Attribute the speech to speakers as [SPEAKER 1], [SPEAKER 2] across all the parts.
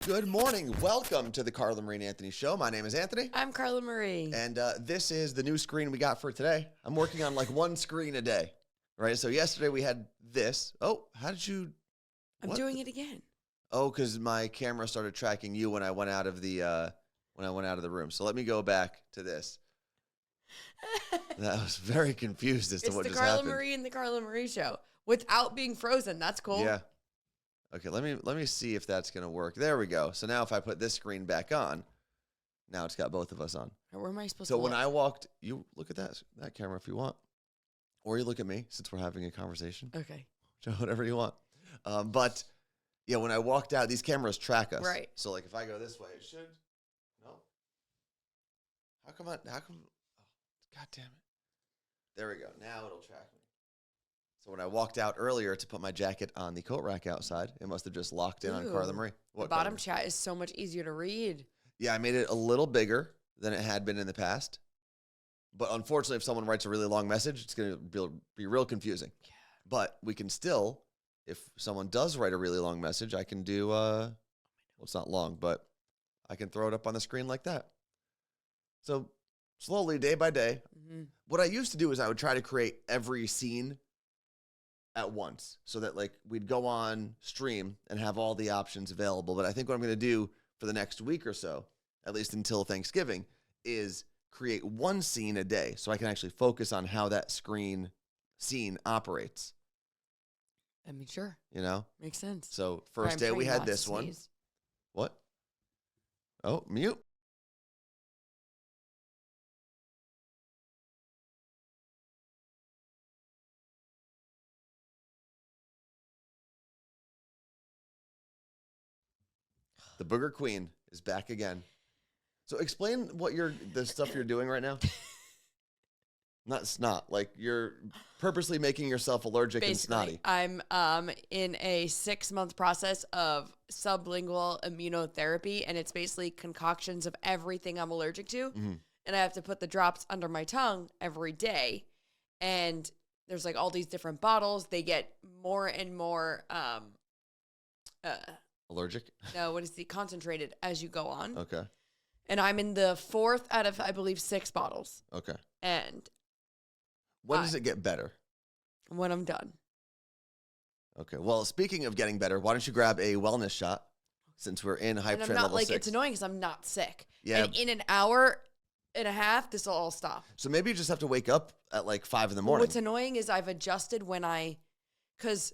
[SPEAKER 1] Good morning. Welcome to the Carla Marie and Anthony Show. My name is Anthony.
[SPEAKER 2] I'm Carla Marie.
[SPEAKER 1] And this is the new screen we got for today. I'm working on like one screen a day, right? So yesterday we had this. Oh, how did you?
[SPEAKER 2] I'm doing it again.
[SPEAKER 1] Oh, because my camera started tracking you when I went out of the room. So let me go back to this. I was very confused as to what just happened.
[SPEAKER 2] It's the Carla Marie and the Carla Marie Show without being frozen. That's cool.
[SPEAKER 1] Yeah. Okay, let me see if that's going to work. There we go. So now if I put this screen back on, now it's got both of us on.
[SPEAKER 2] Where am I supposed to
[SPEAKER 1] So
[SPEAKER 2] look?
[SPEAKER 1] when I walked, you look at that camera if you want. Or you look at me since we're having a conversation.
[SPEAKER 2] Okay.
[SPEAKER 1] So whatever you want. But yeah, when I walked out, these cameras track us.
[SPEAKER 2] Right.
[SPEAKER 1] So like if I go this way, it should. No. How come? Oh, God damn it. There we go. Now it'll track me. So when I walked out earlier to put my jacket on the coat rack outside, it must have just locked in on Carla Marie.
[SPEAKER 2] The bottom chat is so much easier to read.
[SPEAKER 1] Yeah, I made it a little bigger than it had been in the past. But unfortunately, if someone writes a really long message, it's going to be real confusing.
[SPEAKER 2] Yeah.
[SPEAKER 1] But we can still, if someone does write a really long message, I can do, well, it's not long, but I can throw it up on the screen like that. So slowly, day by day, what I used to do is I would try to create every scene at once so that like we'd go on stream and have all the options available. But I think what I'm going to do for the next week or so, at least until Thanksgiving, is create one scene a day so I can actually focus on how that scene operates.
[SPEAKER 2] I mean, sure.
[SPEAKER 1] You know?
[SPEAKER 2] Makes sense.
[SPEAKER 1] So first day we had this one. What? Oh, mute. The Booger Queen is back again. So explain what the stuff you're doing right now. Not snot, like you're purposely making yourself allergic and snotty.
[SPEAKER 2] I'm in a 6-month process of sublingual immunotherapy, and it's basically concoctions of everything I'm allergic to. Mm-hmm. And I have to put the drops under my tongue every day. And there's like all these different bottles. They get more and more
[SPEAKER 1] allergic?
[SPEAKER 2] No, what is the concentrated as you go on.
[SPEAKER 1] Okay. And
[SPEAKER 2] I'm in the 4th out of, I believe, 6 bottles.
[SPEAKER 1] Okay.
[SPEAKER 2] And
[SPEAKER 1] when does it get better?
[SPEAKER 2] When I'm done.
[SPEAKER 1] Okay. Well, speaking of getting better, why don't you grab a wellness shot since we're in hype train level 6?
[SPEAKER 2] It's annoying because I'm not sick.
[SPEAKER 1] Yeah.
[SPEAKER 2] And in an hour and a half, this will all stop.
[SPEAKER 1] So maybe you just have to wake up at like 5 in the morning.
[SPEAKER 2] What's annoying is I've adjusted because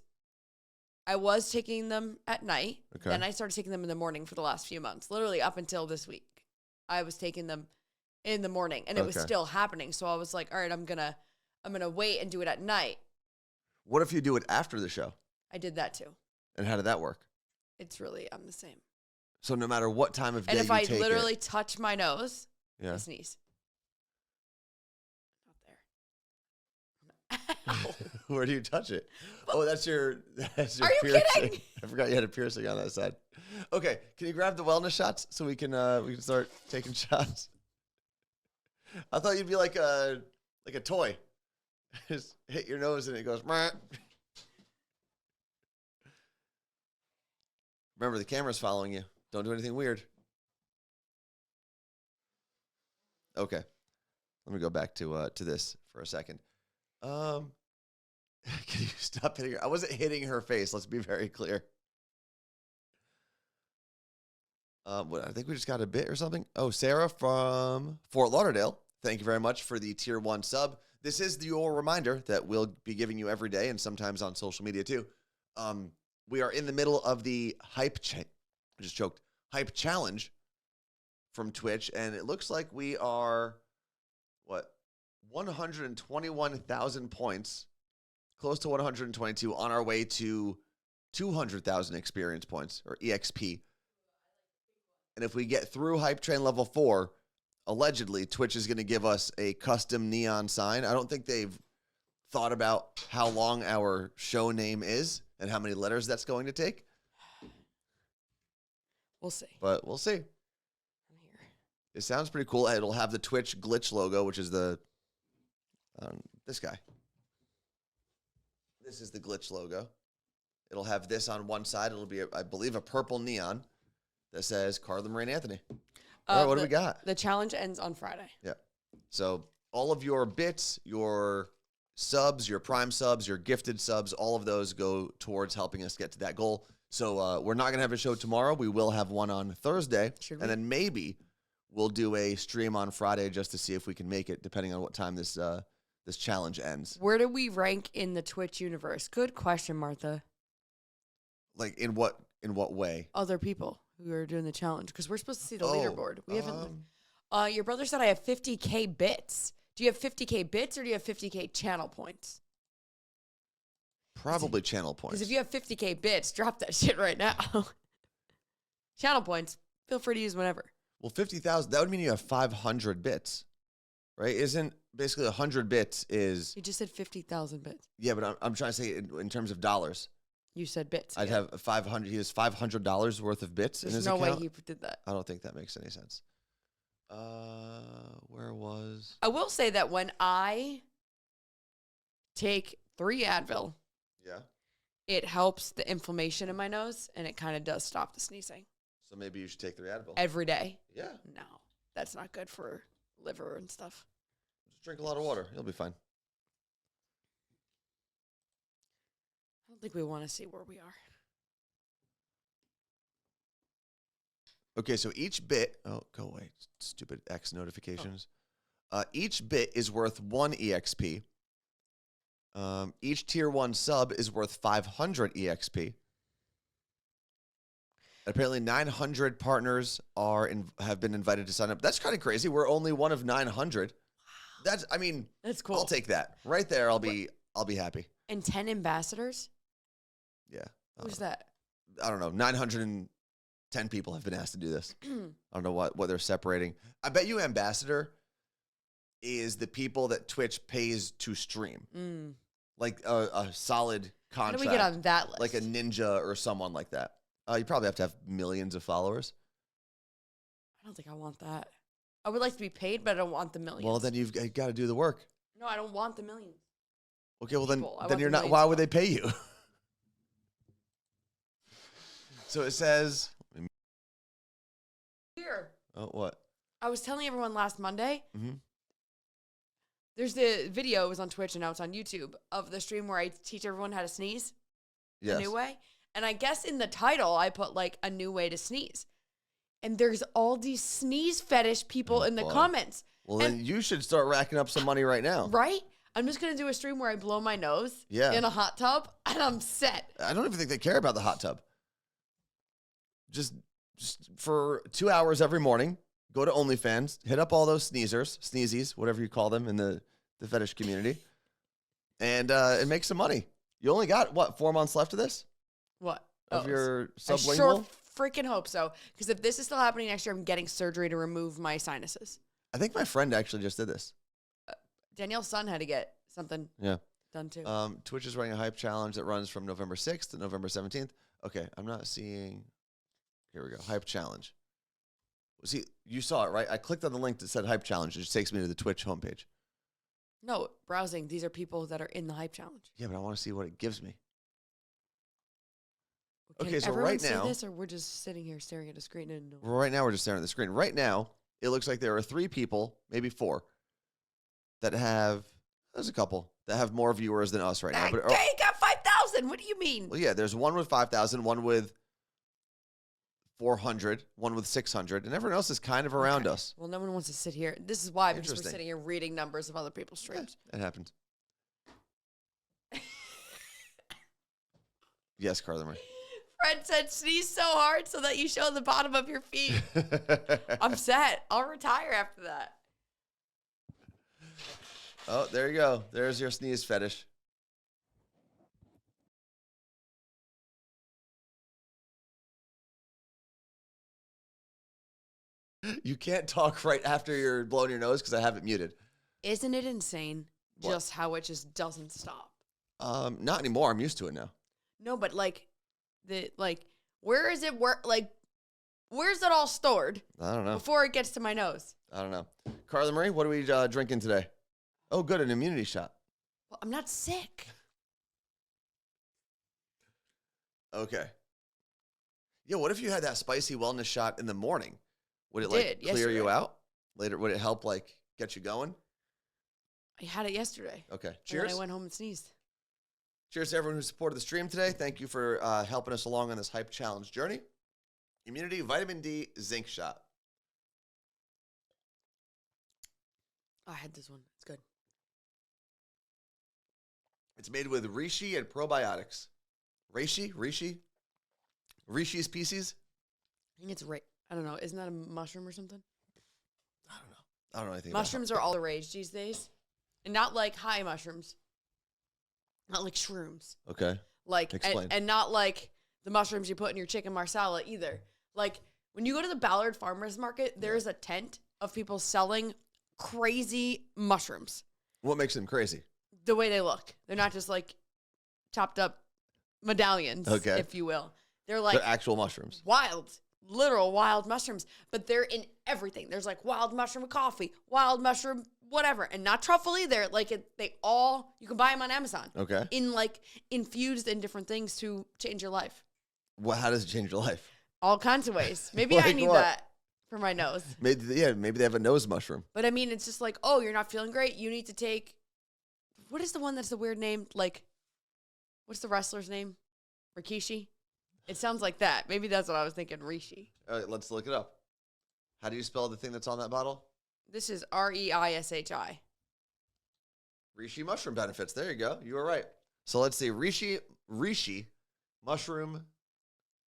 [SPEAKER 2] I was taking them at night. Okay. Then I started taking them in the morning for the last few months, literally up until this week. I was taking them in the morning, and it was still happening. So I was like, all right, I'm gonna wait and do it at night.
[SPEAKER 1] What if you do it after the show?
[SPEAKER 2] I did that too.
[SPEAKER 1] And how did that work?
[SPEAKER 2] I'm the same.
[SPEAKER 1] So no matter what time of day you take
[SPEAKER 2] it. And if I literally touch my nose, I sneeze. Not there.
[SPEAKER 1] Where do you touch it? Oh, that's your
[SPEAKER 2] Are you
[SPEAKER 1] piercing.
[SPEAKER 2] kidding?
[SPEAKER 1] I forgot you had a piercing on that side. Okay, can you grab the wellness shots so we can start taking shots? I thought you'd be like a toy. Just hit your nose and it goes. Meh. Remember, the camera's following you. Don't do anything weird. Okay, let me go back to this for a second. Can you stop hitting her? I wasn't hitting her face. Let's be very clear. I think we just got a bit or something. Oh, Sarah from Fort Lauderdale. Thank you very much for the tier 1 sub. This is your reminder that we'll be giving you every day and sometimes on social media too. We are in the middle of the hype challenge from Twitch, and it looks like we are 121,000 points, close to 122, on our way to 200,000 experience points, or EXP. And if we get through Hype Train level 4, allegedly, Twitch is going to give us a custom neon sign. I don't think they've thought about how long our show name is and how many letters that's going to take.
[SPEAKER 2] We'll see.
[SPEAKER 1] But we'll see.
[SPEAKER 2] I'm here.
[SPEAKER 1] It sounds pretty cool. It'll have the Twitch glitch logo, which is this guy. This is the glitch logo. It'll have this on one side. It'll be, I believe, a purple neon. that says Carla Marie and Anthony. All right, what do we got?
[SPEAKER 2] The challenge ends on Friday.
[SPEAKER 1] Yeah. So all of your bits, your subs, your prime subs, your gifted subs, all of those go towards helping us get to that goal. So we're not going to have a show tomorrow. We will have one on Thursday.
[SPEAKER 2] Should we?
[SPEAKER 1] And then maybe we'll do a stream on Friday just to see if we can make it, depending on what time this this challenge ends.
[SPEAKER 2] Where do we rank in the Twitch universe? Good question, Martha.
[SPEAKER 1] Like in what way?
[SPEAKER 2] Other people who are doing the challenge, because we're supposed to see the leaderboard. We haven't. Your brother said I have 50K bits. Do you have 50K bits or do you have 50K channel points?
[SPEAKER 1] Probably channel points.
[SPEAKER 2] Because if you have 50K bits, drop that shit right now. Channel points, feel free to use whenever.
[SPEAKER 1] Well, 50,000, that would mean you have 500 bits, right? Isn't basically 100 bits is...
[SPEAKER 2] You just said 50,000 bits.
[SPEAKER 1] Yeah, but I'm trying to say in terms of dollars.
[SPEAKER 2] You said bits.
[SPEAKER 1] I'd have 500. He has $500 worth of bits in his account.
[SPEAKER 2] There's no way he did that.
[SPEAKER 1] I don't think that makes any sense. Where was...
[SPEAKER 2] I will say that when I take 3 Advil...
[SPEAKER 1] Yeah.
[SPEAKER 2] It helps the inflammation in my nose, and it kind of does stop the sneezing.
[SPEAKER 1] So maybe you should take 3 Advil.
[SPEAKER 2] Every day?
[SPEAKER 1] Yeah.
[SPEAKER 2] No, that's not good for liver and stuff.
[SPEAKER 1] Just drink a lot of water. You'll be fine.
[SPEAKER 2] I don't think we want to see where we are.
[SPEAKER 1] Okay, so each bit... Oh, go away. Stupid X notifications. Each bit is worth 1 EXP. Each tier 1 sub is worth 500 EXP. Apparently 900 partners have been invited to sign up. That's kind of crazy. We're only one of 900. That's cool. I'll take that. Right there, I'll be happy.
[SPEAKER 2] And 10 ambassadors?
[SPEAKER 1] Yeah.
[SPEAKER 2] Who's that?
[SPEAKER 1] I don't know. 910 people have been asked to do this. I don't know what they're separating. I bet you ambassador is the people that Twitch pays to stream. Like a solid contract.
[SPEAKER 2] How do we get on that list?
[SPEAKER 1] Like a ninja or someone like that. You probably have to have millions of followers.
[SPEAKER 2] I don't think I want that. I would like to be paid, but I don't want the millions.
[SPEAKER 1] Well, then you've got to do the work.
[SPEAKER 2] No, I don't want the millions.
[SPEAKER 1] Okay, well then you're not. Why would they pay you? So it says
[SPEAKER 2] here.
[SPEAKER 1] Oh, what?
[SPEAKER 2] I was telling everyone last Monday.
[SPEAKER 1] Mm-hmm.
[SPEAKER 2] There's the video, it was on Twitch and now it's on YouTube, of the stream where I teach everyone how to sneeze.
[SPEAKER 1] Yes.
[SPEAKER 2] A new way. And I guess in the title, I put like a new way to sneeze. And there's all these sneeze fetish people in the comments.
[SPEAKER 1] Well, then you should start racking up some money right now.
[SPEAKER 2] Right? I'm just going to do a stream where I blow my nose in a hot tub and I'm set.
[SPEAKER 1] I don't even think they care about the hot tub. Just for 2 hours every morning, go to OnlyFans, hit up all those sneezies, whatever you call them in the fetish community, and make some money. You only got, what, 4 months left of this?
[SPEAKER 2] What?
[SPEAKER 1] Of your sublingual?
[SPEAKER 2] I sure freaking hope so. Because if this is still happening next year, I'm getting surgery to remove my sinuses.
[SPEAKER 1] I think my friend actually just did this.
[SPEAKER 2] Danielle's son had to get something done too.
[SPEAKER 1] Twitch is running a hype challenge that runs from November 6th to November 17th. Okay, I'm not seeing... Here we go. Hype challenge. See, you saw it, right? I clicked on the link that said hype challenge. It just takes me to the Twitch homepage.
[SPEAKER 2] No, browsing. These are people that are in the hype challenge.
[SPEAKER 1] Yeah, but I want to see what it gives me.
[SPEAKER 2] Can
[SPEAKER 1] okay, so
[SPEAKER 2] everyone
[SPEAKER 1] right
[SPEAKER 2] see
[SPEAKER 1] now...
[SPEAKER 2] this, or we're just sitting here staring at a screen? And
[SPEAKER 1] right now, we're just staring at the screen. Right now, it looks like there are 3 people, maybe 4, that have... There's a couple that have more viewers than us right now. But
[SPEAKER 2] you got 5,000. What do you mean?
[SPEAKER 1] Well, yeah, there's one with 5,000, one with 400, one with 600, and everyone else is kind of around us.
[SPEAKER 2] Well, no one wants to sit here. This is why, because we're sitting here reading numbers of other people's streams.
[SPEAKER 1] Yeah, it happens. Yes, Carla Marie.
[SPEAKER 2] Fred said, sneeze so hard so that you show the bottom of your feet. I'm set. I'll retire after that.
[SPEAKER 1] Oh, there you go. There's your sneeze fetish. You can't talk right after you're blowing your nose because I have it muted.
[SPEAKER 2] Isn't it insane just how it just doesn't stop?
[SPEAKER 1] Not anymore. I'm used to it now.
[SPEAKER 2] No, but where is it? Where's it all stored?
[SPEAKER 1] I don't know.
[SPEAKER 2] Before it gets to my nose.
[SPEAKER 1] I don't know. Carla Marie, what are we drinking today? Oh, good, an immunity shot.
[SPEAKER 2] Well, I'm not sick.
[SPEAKER 1] Okay. Yeah, what if you had that spicy wellness shot in the morning? Would it
[SPEAKER 2] Did,
[SPEAKER 1] clear you
[SPEAKER 2] yesterday.
[SPEAKER 1] out later? Would it help get you going?
[SPEAKER 2] I had it yesterday.
[SPEAKER 1] Okay.
[SPEAKER 2] And
[SPEAKER 1] Cheers.
[SPEAKER 2] then I went home and sneezed.
[SPEAKER 1] Cheers to everyone who supported the stream today. Thank you for helping us along on this hype challenge journey. Immunity Vitamin D Zinc Shot.
[SPEAKER 2] Oh, I had this one. It's good.
[SPEAKER 1] It's made with reishi and probiotics. Reishi? Reishi's Pieces?
[SPEAKER 2] I think it's I don't know. Isn't that a mushroom or something?
[SPEAKER 1] I don't know anything
[SPEAKER 2] Mushrooms are all the rage these days. And not like high mushrooms. Not like shrooms.
[SPEAKER 1] Okay.
[SPEAKER 2] Like
[SPEAKER 1] Explain.
[SPEAKER 2] and not like the mushrooms you put in your chicken marsala either. Like when you go to the Ballard Farmers Market, there is a tent of people selling crazy mushrooms.
[SPEAKER 1] What makes them crazy?
[SPEAKER 2] The way they look. They're not just like chopped up medallions,
[SPEAKER 1] Okay.
[SPEAKER 2] if you will. They're like
[SPEAKER 1] They're actual mushrooms.
[SPEAKER 2] wild, literal wild mushrooms, but they're in everything. There's like wild mushroom coffee, wild mushroom whatever, and not truffle either. Like you can buy them on Amazon.
[SPEAKER 1] Okay.
[SPEAKER 2] In like infused in different things to change your life.
[SPEAKER 1] Well, how does it change your life?
[SPEAKER 2] All kinds of ways. Maybe I
[SPEAKER 1] Like
[SPEAKER 2] need
[SPEAKER 1] what?
[SPEAKER 2] that for my nose.
[SPEAKER 1] Maybe they have a nose mushroom.
[SPEAKER 2] But I mean, it's just like, oh, you're not feeling great. You need to take, what is the one that's the weird name? Like, what's the wrestler's name? Rikishi? It sounds like that. Maybe that's what I was thinking, Rishi.
[SPEAKER 1] All right, let's look it up. How do you spell the thing that's on that bottle?
[SPEAKER 2] This is Reishi.
[SPEAKER 1] Reishi mushroom benefits. There you go. You were right. So let's see. Reishi mushroom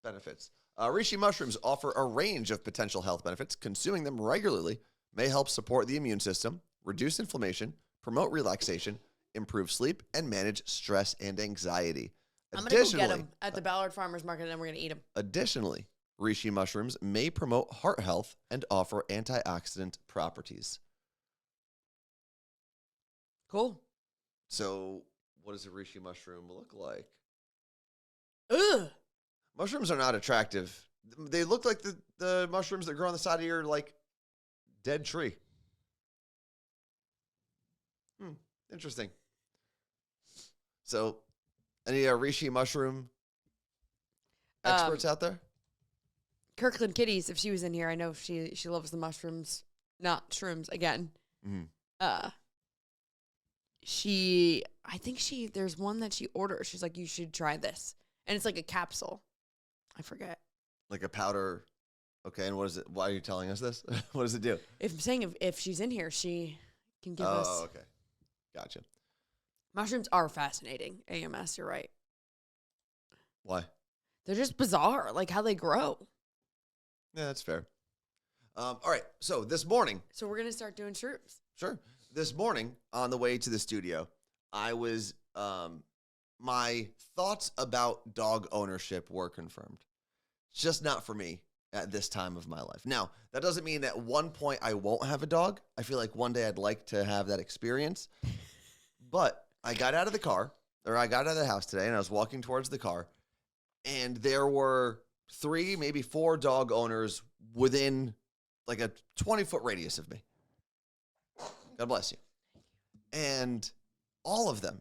[SPEAKER 1] benefits. Reishi mushrooms offer a range of potential health benefits. Consuming them regularly may help support the immune system, reduce inflammation, promote relaxation, improve sleep, and manage stress and anxiety.
[SPEAKER 2] I'm going to go get them at the Ballard Farmers Market, and then we're going to eat them.
[SPEAKER 1] Additionally, reishi mushrooms may promote heart health and offer antioxidant properties.
[SPEAKER 2] Cool.
[SPEAKER 1] So, what does a reishi mushroom look like?
[SPEAKER 2] Ugh.
[SPEAKER 1] Mushrooms are not attractive. They look like the mushrooms that grow on the side of your, dead tree. Interesting. So, any reishi mushroom experts out there?
[SPEAKER 2] Kirkland Kitties, if she was in here, I know she loves the mushrooms, not shrooms again.
[SPEAKER 1] Mm-hmm.
[SPEAKER 2] There's one that she orders. She's like, you should try this. And it's like a capsule. I forget.
[SPEAKER 1] Like a powder. Okay, and what is it? Why are you telling us this? What does it do?
[SPEAKER 2] If she's in here, she can give us.
[SPEAKER 1] Oh, okay. Gotcha.
[SPEAKER 2] Mushrooms are fascinating. AMS, you're right.
[SPEAKER 1] Why?
[SPEAKER 2] They're just bizarre, like how they grow.
[SPEAKER 1] Yeah, that's fair. All right, so this morning.
[SPEAKER 2] So we're going to start doing shrooms.
[SPEAKER 1] Sure. This morning, on the way to the studio, I was, my thoughts about dog ownership were confirmed. It's just not for me at this time of my life. Now, that doesn't mean at one point I won't have a dog. I feel like one day I'd like to have that experience. But I got out of the house today, and I was walking towards the car, and there were 3, maybe 4 dog owners within like a 20-foot radius of me. God bless you. And all of them,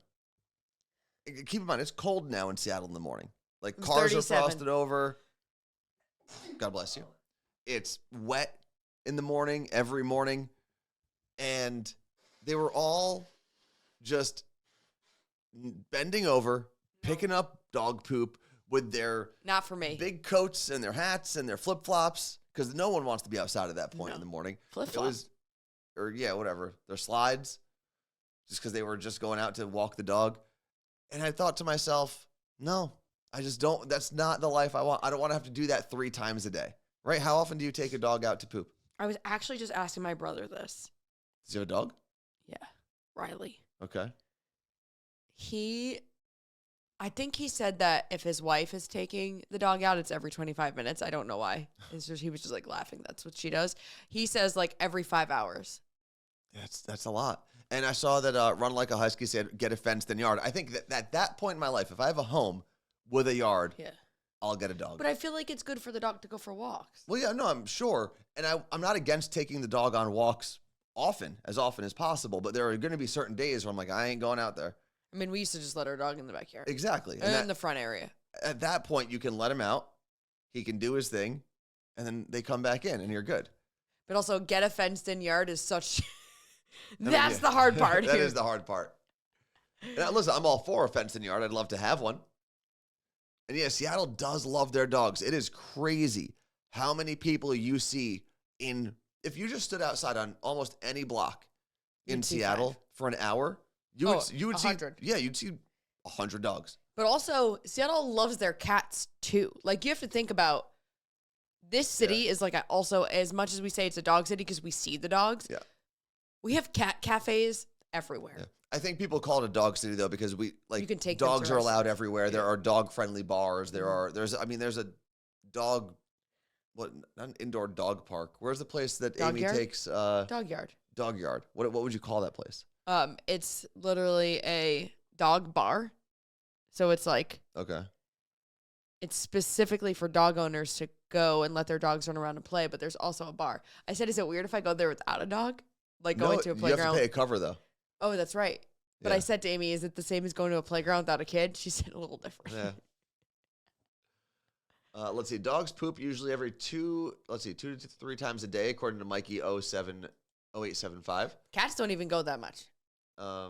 [SPEAKER 1] keep in mind, it's cold now in Seattle in the morning. Like cars
[SPEAKER 2] 37.
[SPEAKER 1] are frosted over. God bless you. It's wet in the morning, every morning. And they were all just bending over, picking up dog poop with their
[SPEAKER 2] Not for me.
[SPEAKER 1] big coats and their hats and their flip-flops, because no one wants to be outside at that point
[SPEAKER 2] No.
[SPEAKER 1] in the morning.
[SPEAKER 2] Flip-flops.
[SPEAKER 1] Whatever. Their slides, just because they were just going out to walk the dog. And I thought to myself, no, I just don't. That's not the life I want. I don't want to have to do that 3 times a day, right? How often do you take a dog out to poop?
[SPEAKER 2] I was actually just asking my brother this.
[SPEAKER 1] Does he have a dog?
[SPEAKER 2] Yeah. Riley.
[SPEAKER 1] Okay.
[SPEAKER 2] I think he said that if his wife is taking the dog out, it's every 25 minutes. I don't know why. He was just like laughing. That's what she does. He says like every 5 hours.
[SPEAKER 1] That's a lot. And I saw that Run Like a Husky said, get a fenced-in yard. I think that at that point in my life, if I have a home with a yard,
[SPEAKER 2] Yeah.
[SPEAKER 1] I'll get a dog.
[SPEAKER 2] But I feel like it's good for the dog to go for walks.
[SPEAKER 1] Well, yeah, no, I'm sure. And I'm not against taking the dog on walks as often as possible. But there are going to be certain days where I'm like, I ain't going out there.
[SPEAKER 2] I mean, we used to just let our dog in the backyard.
[SPEAKER 1] Exactly.
[SPEAKER 2] And in the front area.
[SPEAKER 1] At that point, you can let him out. he can do his thing, and then they come back in, and you're good.
[SPEAKER 2] But also, get a fenced-in yard is such...
[SPEAKER 1] I
[SPEAKER 2] That's
[SPEAKER 1] mean,
[SPEAKER 2] the hard part.
[SPEAKER 1] That is the hard part. And listen, I'm all for a fenced-in yard. I'd love to have one. And yeah, Seattle does love their dogs. It is crazy how many people you see in... If you just stood outside on almost any block in Seattle for an hour, you would see
[SPEAKER 2] 100.
[SPEAKER 1] Yeah, you'd see 100 dogs.
[SPEAKER 2] But also, Seattle loves their cats too. Like, you have to think about this city is like also, as much as we say it's a dog city because we see the dogs, we have cat cafes everywhere.
[SPEAKER 1] Yeah. I think people call it a dog city though because we like
[SPEAKER 2] you can take
[SPEAKER 1] dogs are allowed everywhere. Yeah. There are dog friendly bars.
[SPEAKER 2] Mm-hmm.
[SPEAKER 1] There's a dog, not an indoor dog park. Where's the place that Amy takes?
[SPEAKER 2] Dog yard.
[SPEAKER 1] Dog yard. What would you call that place?
[SPEAKER 2] It's literally a dog bar. So it's like,
[SPEAKER 1] okay,
[SPEAKER 2] it's specifically for dog owners to go and let their dogs run around and play, but there's also a bar. I said, is it weird if I go there without a dog? Like going to a playground?
[SPEAKER 1] You have to pay a cover though.
[SPEAKER 2] Oh, that's right. But I said to Amy, is it the same as going to a playground without a kid? She said a little different.
[SPEAKER 1] Yeah. Let's see. Dogs poop usually every 2 to 3 times a day, according to Mikey 0875.
[SPEAKER 2] Cats don't even go that much.
[SPEAKER 1] I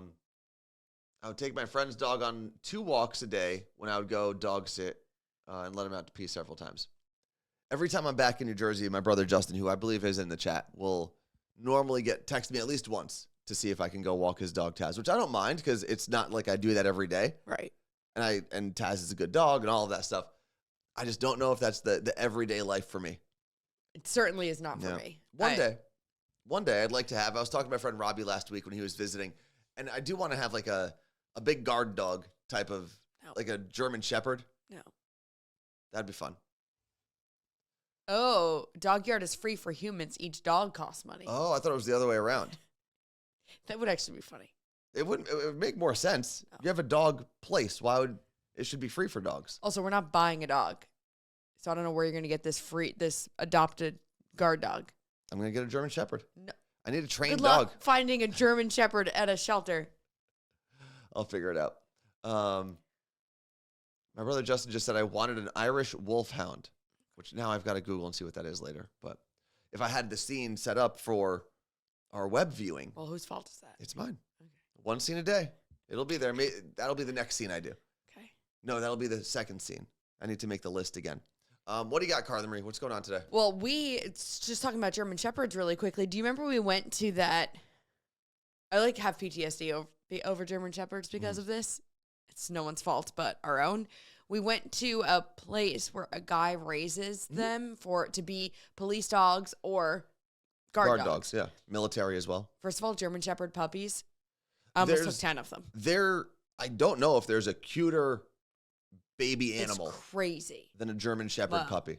[SPEAKER 1] would take my friend's dog on 2 walks a day when I would go dog sit and let him out to pee several times. Every time I'm back in New Jersey, my brother Justin, who I believe is in the chat, will normally text me at least once to see if I can go walk his dog Taz, which I don't mind because it's not like I do that every day.
[SPEAKER 2] Right.
[SPEAKER 1] And Taz is a good dog and all of that stuff. I just don't know if that's the everyday life for me.
[SPEAKER 2] It certainly is not for me.
[SPEAKER 1] One day I'd like to have, I was talking to my friend Robbie last week when he was visiting, and I do want to have like a big guard dog type of, like a German Shepherd.
[SPEAKER 2] No.
[SPEAKER 1] That'd be fun.
[SPEAKER 2] Oh, dog yard is free for humans. Each dog costs money.
[SPEAKER 1] Oh, I thought it was the other way around.
[SPEAKER 2] That would actually be funny.
[SPEAKER 1] It would make more sense. No. You have a dog place. It should be free for dogs.
[SPEAKER 2] Also, we're not buying a dog. So I don't know where you're going to get this adopted guard dog.
[SPEAKER 1] I'm going to get a German Shepherd. No. I need a trained
[SPEAKER 2] Good luck
[SPEAKER 1] dog.
[SPEAKER 2] Finding a German Shepherd at a shelter.
[SPEAKER 1] I'll figure it out. My brother Justin just said I wanted an Irish wolfhound, which now I've got to Google and see what that is later. But if I had the scene set up for our web viewing.
[SPEAKER 2] Well, whose fault is that?
[SPEAKER 1] It's mine. Okay. 1 scene a day. It'll be there. That'll be the next scene I do.
[SPEAKER 2] Okay.
[SPEAKER 1] No, that'll be the second scene. I need to make the list again. What do you got, Carla Marie? What's going on today?
[SPEAKER 2] Well, it's just talking about German Shepherds really quickly. Do you remember we went to that? I have PTSD over German Shepherds because of this. It's no one's fault but our own. We went to a place where a guy raises them to be police dogs or guard dogs.
[SPEAKER 1] Yeah. Military as well.
[SPEAKER 2] First of all, German Shepherd puppies. I almost took 10 of them.
[SPEAKER 1] I don't know if there's a cuter baby animal.
[SPEAKER 2] It's crazy.
[SPEAKER 1] Than a German Shepherd puppy.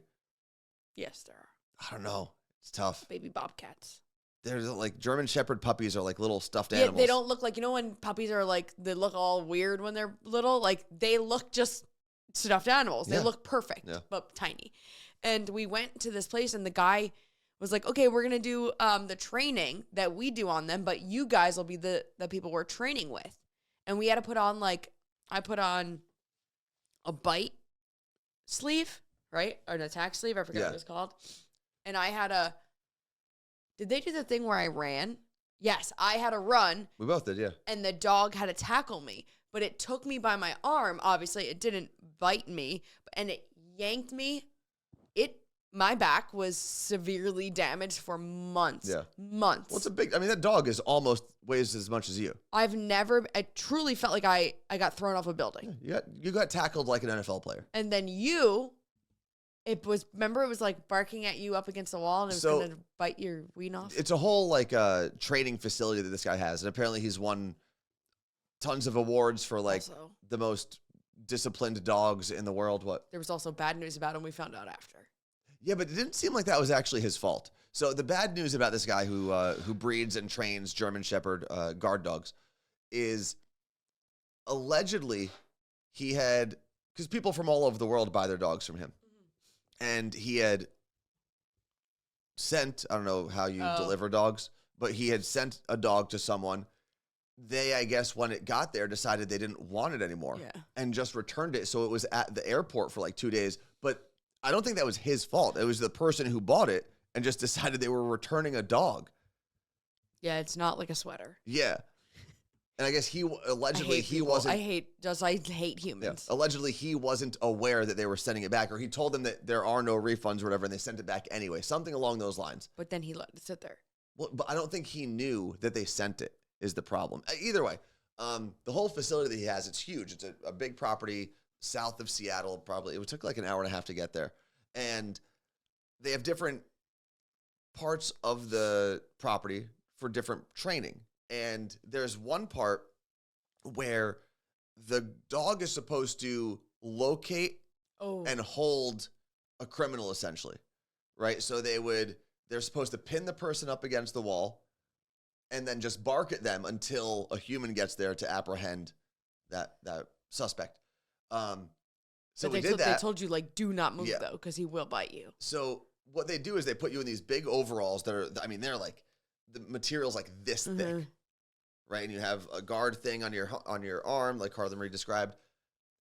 [SPEAKER 2] Yes, there are.
[SPEAKER 1] I don't know. It's tough.
[SPEAKER 2] Baby bobcats.
[SPEAKER 1] There's German Shepherd puppies are like little stuffed animals.
[SPEAKER 2] They don't look like, when puppies are they look all weird when they're little. They look just stuffed animals. They look perfect, but tiny. And we went to this place and the guy was like, okay, we're going to do the training that we do on them, but you guys will be the people we're training with. And we had to put on I put on a bite sleeve, right? Or an attack sleeve. I forget what it was called. And I had did they do the thing where I ran? Yes, I had to run.
[SPEAKER 1] We both did, yeah.
[SPEAKER 2] And the dog had to tackle me, but it took me by my arm. Obviously, it didn't bite me, and it yanked me. My back was severely damaged for months. Yeah. Months.
[SPEAKER 1] Well, that dog almost weighs as much as you.
[SPEAKER 2] I truly felt like I got thrown off a building.
[SPEAKER 1] Yeah, you got tackled like an NFL player.
[SPEAKER 2] And then it was barking at you up against the wall and it was going to bite your ween off.
[SPEAKER 1] It's a whole training facility that this guy has. And apparently he's won tons of awards for the most disciplined dogs in the world.
[SPEAKER 2] There was also bad news about him we found out after.
[SPEAKER 1] Yeah, but it didn't seem like that was actually his fault. So the bad news about this guy who breeds and trains German Shepherd guard dogs is allegedly he had, because people from all over the world buy their dogs from him. And he had sent, I don't know how you deliver dogs, but he had sent a dog to someone. They, I guess, when it got there, decided they didn't want it anymore and just returned it. So it was at the airport for 2 days. But I don't think that was his fault. It was the person who bought it and just decided they were returning a dog.
[SPEAKER 2] Yeah, it's not like a sweater.
[SPEAKER 1] Yeah. And I guess he allegedly he wasn't.
[SPEAKER 2] I hate humans.
[SPEAKER 1] Yeah, allegedly he wasn't aware that they were sending it back, or he told them that there are no refunds or whatever, and they sent it back anyway. Something along those lines.
[SPEAKER 2] But then he let it sit there.
[SPEAKER 1] Well, but I don't think he knew that they sent it. Is the problem? Either way, the whole facility that he has, it's huge. It's a big property south of Seattle. Probably it took like an hour and a half to get there, and they have different parts of the property for different training. And there's one part where the dog is supposed to locate and hold a criminal, essentially, right? So they're supposed to pin the person up against the wall and then just bark at them until a human gets there to apprehend that suspect. So we did that.
[SPEAKER 2] They told you, like, do not move, though, because he will bite you.
[SPEAKER 1] So what they do is they put you in these big overalls that are, I mean, they're like, the material's like this thick. Right, and you have a guard thing on your arm, like Carla Marie described,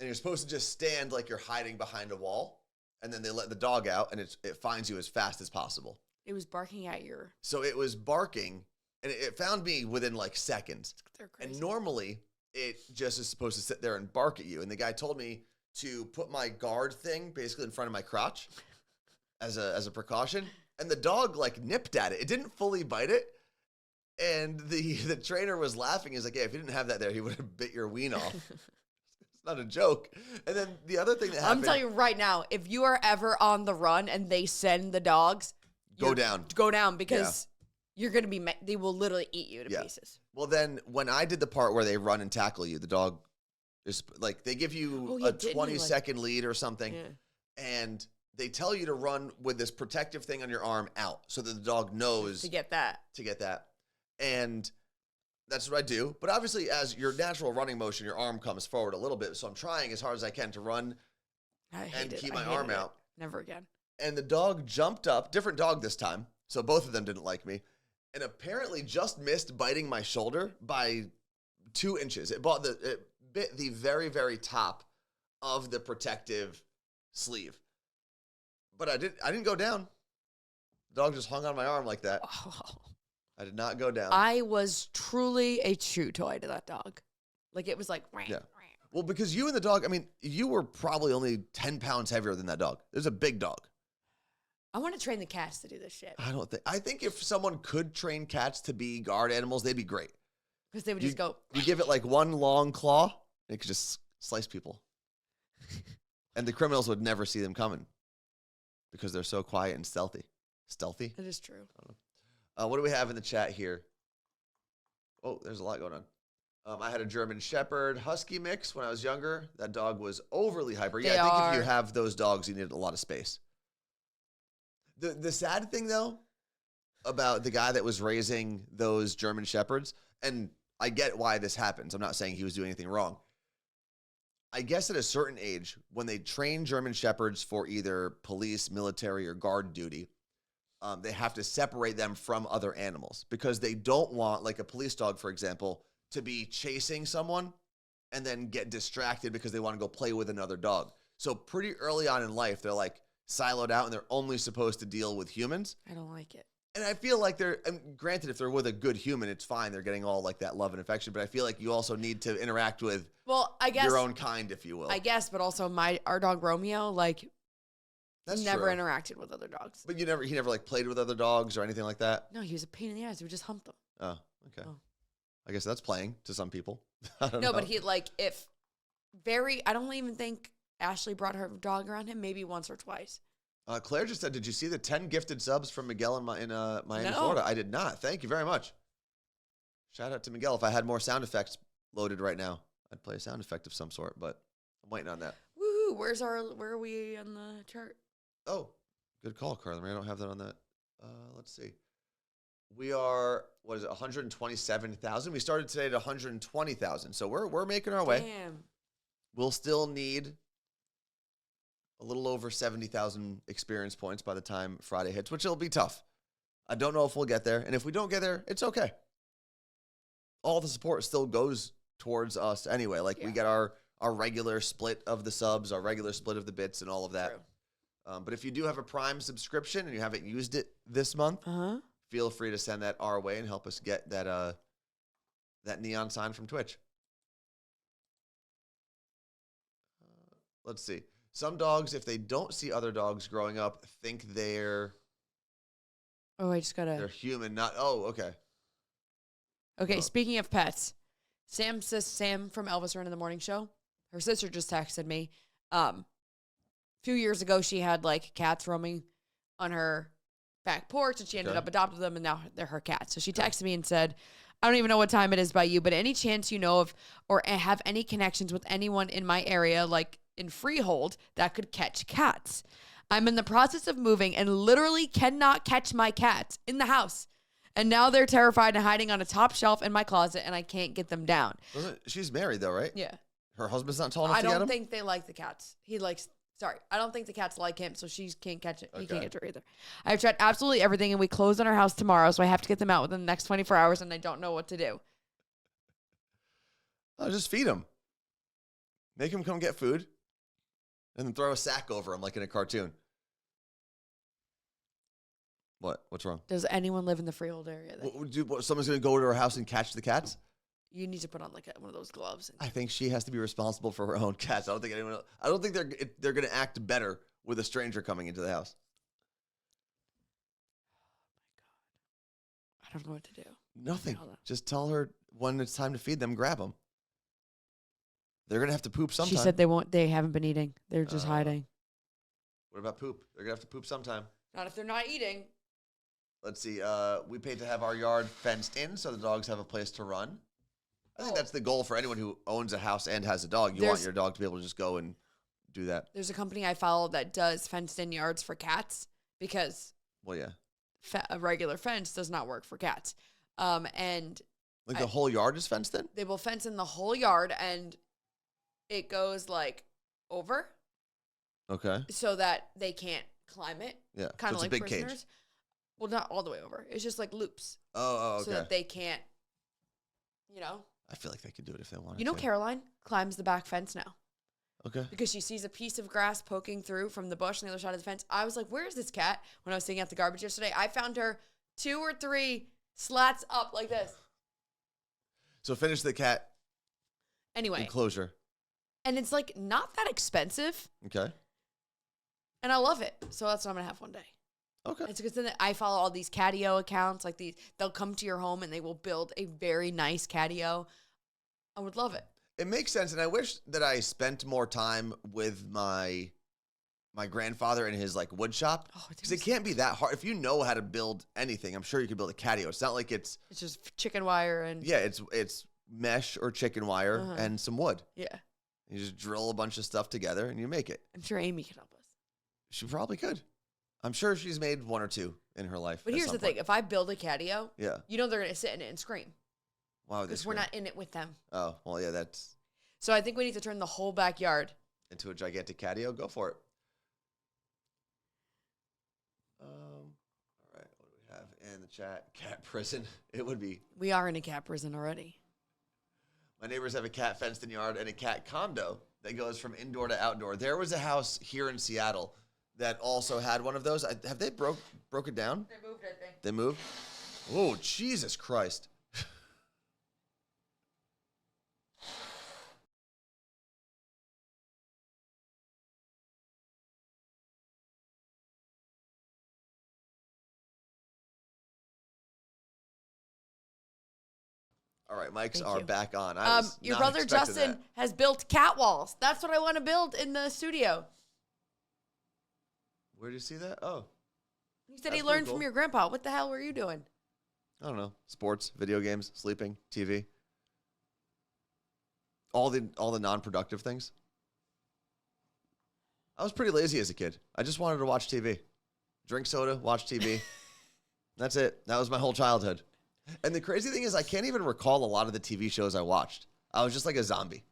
[SPEAKER 1] and you're supposed to just stand like you're hiding behind a wall, and then they let the dog out, and it finds you as fast as possible.
[SPEAKER 2] It was barking at your...
[SPEAKER 1] So it was barking, and it found me within like seconds.
[SPEAKER 2] They're crazy.
[SPEAKER 1] And normally, it just is supposed to sit there and bark at you, and the guy told me to put my guard thing basically in front of my crotch as a precaution, and the dog like nipped at it. It didn't fully bite it. And the trainer was laughing. He's like, yeah, if you didn't have that there, he would have bit your ween off. It's not a joke. And then the other thing that happened.
[SPEAKER 2] I'm telling you right now, if you are ever on the run and they send the dogs.
[SPEAKER 1] Go down.
[SPEAKER 2] Go down because you're going to be, they will literally eat you to pieces.
[SPEAKER 1] Well, then when I did the part where they run and tackle you, the dog is like, they give you a 20-second lead or something. Yeah. And they tell you to run with this protective thing on your arm out so that the dog knows.
[SPEAKER 2] To get that.
[SPEAKER 1] And that's what I do. But obviously, as your natural running motion, your arm comes forward a little bit. So I'm trying as hard as I can to run and keep my arm out.
[SPEAKER 2] Never again.
[SPEAKER 1] And the dog jumped up, different dog this time. So both of them didn't like me. And apparently just missed biting my shoulder by 2 inches. It bit the very, very top of the protective sleeve. But I didn't go down. The dog just hung on my arm like that. Oh. I did not go down.
[SPEAKER 2] I was truly a chew toy to that dog. Like, it was like,
[SPEAKER 1] yeah. Well, because you and the dog, I mean, you were probably only 10 pounds heavier than that dog. There's a big dog.
[SPEAKER 2] I want to train the cats to do this shit.
[SPEAKER 1] I think if someone could train cats to be guard animals, they'd be great.
[SPEAKER 2] Because they would just go.
[SPEAKER 1] You give it like one long claw, it could just slice people. And the criminals would never see them coming because they're so quiet and stealthy. Stealthy?
[SPEAKER 2] It is true.
[SPEAKER 1] I don't know. What do we have in the chat here? Oh, there's a lot going on. I had a German Shepherd Husky mix when I was younger. That dog was overly hyper. Yeah, I think if you have those dogs, you need a lot of space. The sad thing, though, about the guy that was raising those German Shepherds, and I get why this happens. I'm not saying he was doing anything wrong. I guess at a certain age, when they train German Shepherds for either police, military, or guard duty, they have to separate them from other animals because they don't want, like a police dog, for example, to be chasing someone and then get distracted because they want to go play with another dog. So pretty early on in life, they're like siloed out and they're only supposed to deal with humans.
[SPEAKER 2] I don't like it.
[SPEAKER 1] And I feel like and granted, if they're with a good human, it's fine. They're getting all like that love and affection. But I feel like you also need to interact with your own kind, if you will.
[SPEAKER 2] I guess, but also our dog Romeo, like,
[SPEAKER 1] that's
[SPEAKER 2] never
[SPEAKER 1] true.
[SPEAKER 2] interacted with other dogs.
[SPEAKER 1] But he never like played with other dogs or anything like that?
[SPEAKER 2] No, he was a pain in the ass. We just humped him.
[SPEAKER 1] Oh, okay. Oh. I guess that's playing to some people. I don't know.
[SPEAKER 2] No, but he I don't even think Ashley brought her dog around him maybe once or twice.
[SPEAKER 1] Claire just said, did you see the 10 gifted subs from Miguel in Miami, Florida? I did not. Thank you very much. Shout out to Miguel. If I had more sound effects loaded right now, I'd play a sound effect of some sort, but I'm waiting on that.
[SPEAKER 2] Woohoo! Where are we on the chart?
[SPEAKER 1] Oh, good call, Carla. I don't have that on that. Let's see. We are, 127,000? We started today at 120,000. So we're making our way.
[SPEAKER 2] Damn.
[SPEAKER 1] We'll still need a little over 70,000 experience points by the time Friday hits, which will be tough. I don't know if we'll get there. And if we don't get there, it's okay. All the support still goes towards us anyway. Like, we get our regular split of the subs, our regular split of the bits, and all of that. But if you do have a Prime subscription and you haven't used it this month, feel free to send that our way and help us get that that neon sign from Twitch. Let's see. Some dogs, if they don't see other dogs growing up, think they're they're human, not okay.
[SPEAKER 2] Okay, speaking of pets, Sam from Elvis Duran in the Morning Show, her sister just texted me. A few years ago, she had like cats roaming on her back porch, and she ended up adopting them, and now they're her cats. So she texted me and said, I don't even know what time it is by you, but any chance you know of or have any connections with anyone in my area, like in Freehold, that could catch cats? I'm in the process of moving and literally cannot catch my cats in the house. And now they're terrified and hiding on a top shelf in my closet, and I can't get them down.
[SPEAKER 1] She's married, though, right?
[SPEAKER 2] Yeah.
[SPEAKER 1] Her husband's not tall enough to get him?
[SPEAKER 2] I don't think they like the cats. I don't think the cats like him, so she can't catch it. He can't catch her either. I've tried absolutely everything, and we close on our house tomorrow, so I have to get them out within the next 24 hours, and I don't know what to do.
[SPEAKER 1] Oh, just feed him. Make him come get food, and then throw a sack over him like in a cartoon. What? What's wrong?
[SPEAKER 2] Does anyone live in the Freehold area?
[SPEAKER 1] Someone's going to go to her house and catch the cats?
[SPEAKER 2] You need to put on like one of those gloves.
[SPEAKER 1] I think she has to be responsible for her own cats. I don't think anyone else. I don't think they're going to act better with a stranger coming into the house.
[SPEAKER 2] Oh my God. I don't know what to do.
[SPEAKER 1] Nothing. Just tell her when it's time to feed them, grab them. They're going to have to poop sometime.
[SPEAKER 2] She said they haven't been eating. They're just hiding.
[SPEAKER 1] What about poop? They're going to have to poop sometime.
[SPEAKER 2] Not if they're not eating.
[SPEAKER 1] Let's see. We paid to have our yard fenced in so the dogs have a place to run. I think that's the goal for anyone who owns a house and has a dog. You want your dog to be able to just go and do that.
[SPEAKER 2] There's a company I follow that does fenced-in yards for cats because a regular fence does not work for cats. And
[SPEAKER 1] like the whole yard is fenced in?
[SPEAKER 2] They will fence in the whole yard, and it goes like over.
[SPEAKER 1] Okay.
[SPEAKER 2] So that they can't climb it.
[SPEAKER 1] Yeah.
[SPEAKER 2] Kind of
[SPEAKER 1] so
[SPEAKER 2] like
[SPEAKER 1] a big
[SPEAKER 2] prisoners.
[SPEAKER 1] cage.
[SPEAKER 2] Well, not all the way over. It's just like loops.
[SPEAKER 1] Oh, okay.
[SPEAKER 2] So that they can't,
[SPEAKER 1] I feel like they could do it if they wanted
[SPEAKER 2] to.
[SPEAKER 1] to.
[SPEAKER 2] Caroline climbs the back fence now.
[SPEAKER 1] Okay.
[SPEAKER 2] Because she sees a piece of grass poking through from the bush on the other side of the fence. I was like, where is this cat? When I was taking out the garbage yesterday, I found her 2 or 3 slats up like this.
[SPEAKER 1] So finish the cat enclosure.
[SPEAKER 2] And it's like not that expensive.
[SPEAKER 1] Okay.
[SPEAKER 2] And I love it. So that's what I'm going to have one day.
[SPEAKER 1] Okay.
[SPEAKER 2] It's because then I follow all these catio accounts like these. They'll come to your home and they will build a very nice catio. I would love it.
[SPEAKER 1] It makes sense, and I wish that I spent more time with my grandfather in his like wood shop, because it can't be that hard. If you know how to build anything, I'm sure you could build a catio. It's not like it's
[SPEAKER 2] just chicken wire and
[SPEAKER 1] it's mesh or chicken wire and some wood.
[SPEAKER 2] Yeah,
[SPEAKER 1] you just drill a bunch of stuff together and you make it.
[SPEAKER 2] I'm sure Amy could help us.
[SPEAKER 1] She probably could. I'm sure she's made 1 or 2 in her life.
[SPEAKER 2] But here's the thing: if I build a catio, they're gonna sit in it and scream.
[SPEAKER 1] Why would they scream?
[SPEAKER 2] Because we're not in it with them.
[SPEAKER 1] Oh, well, yeah, that's...
[SPEAKER 2] So I think we need to turn the whole backyard
[SPEAKER 1] into a gigantic catio. Go for it. All right, what do we have in the chat? Cat prison. It would be...
[SPEAKER 2] We are in a cat prison already.
[SPEAKER 1] My neighbors have a cat fenced-in yard and a cat condo that goes from indoor to outdoor. There was a house here in Seattle that also had one of those. Have they broke it down?
[SPEAKER 2] They moved, I think.
[SPEAKER 1] They moved? Oh, Jesus Christ. All right, mics are back on.
[SPEAKER 2] Your brother Justin has built cat walls. That's what I want to build in the studio.
[SPEAKER 1] Where did you see that? Oh.
[SPEAKER 2] You said he learned from your grandpa. What the hell were you doing?
[SPEAKER 1] I don't know. Sports, video games, sleeping, TV. All the non-productive things. I was pretty lazy as a kid. I just wanted to watch TV. Drink soda, watch TV. That's it. That was my whole childhood. And the crazy thing is I can't even recall a lot of the TV shows I watched. I was just like a zombie.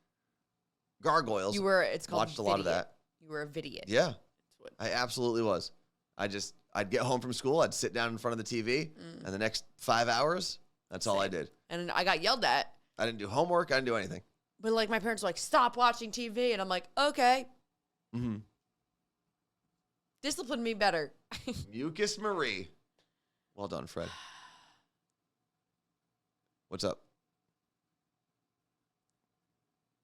[SPEAKER 1] Gargoyles.
[SPEAKER 2] It's called
[SPEAKER 1] watched a lot of that.
[SPEAKER 2] You were a vidiot.
[SPEAKER 1] Yeah. I absolutely was. I'd get home from school, I'd sit down in front of the TV, and the next 5 hours, that's all I did.
[SPEAKER 2] And I got yelled at.
[SPEAKER 1] I didn't do homework, I didn't do anything.
[SPEAKER 2] But like my parents were like, stop watching TV. And I'm like, okay.
[SPEAKER 1] Mm-hmm.
[SPEAKER 2] Discipline me better.
[SPEAKER 1] Mucus Marie. Well done, Fred. What's up?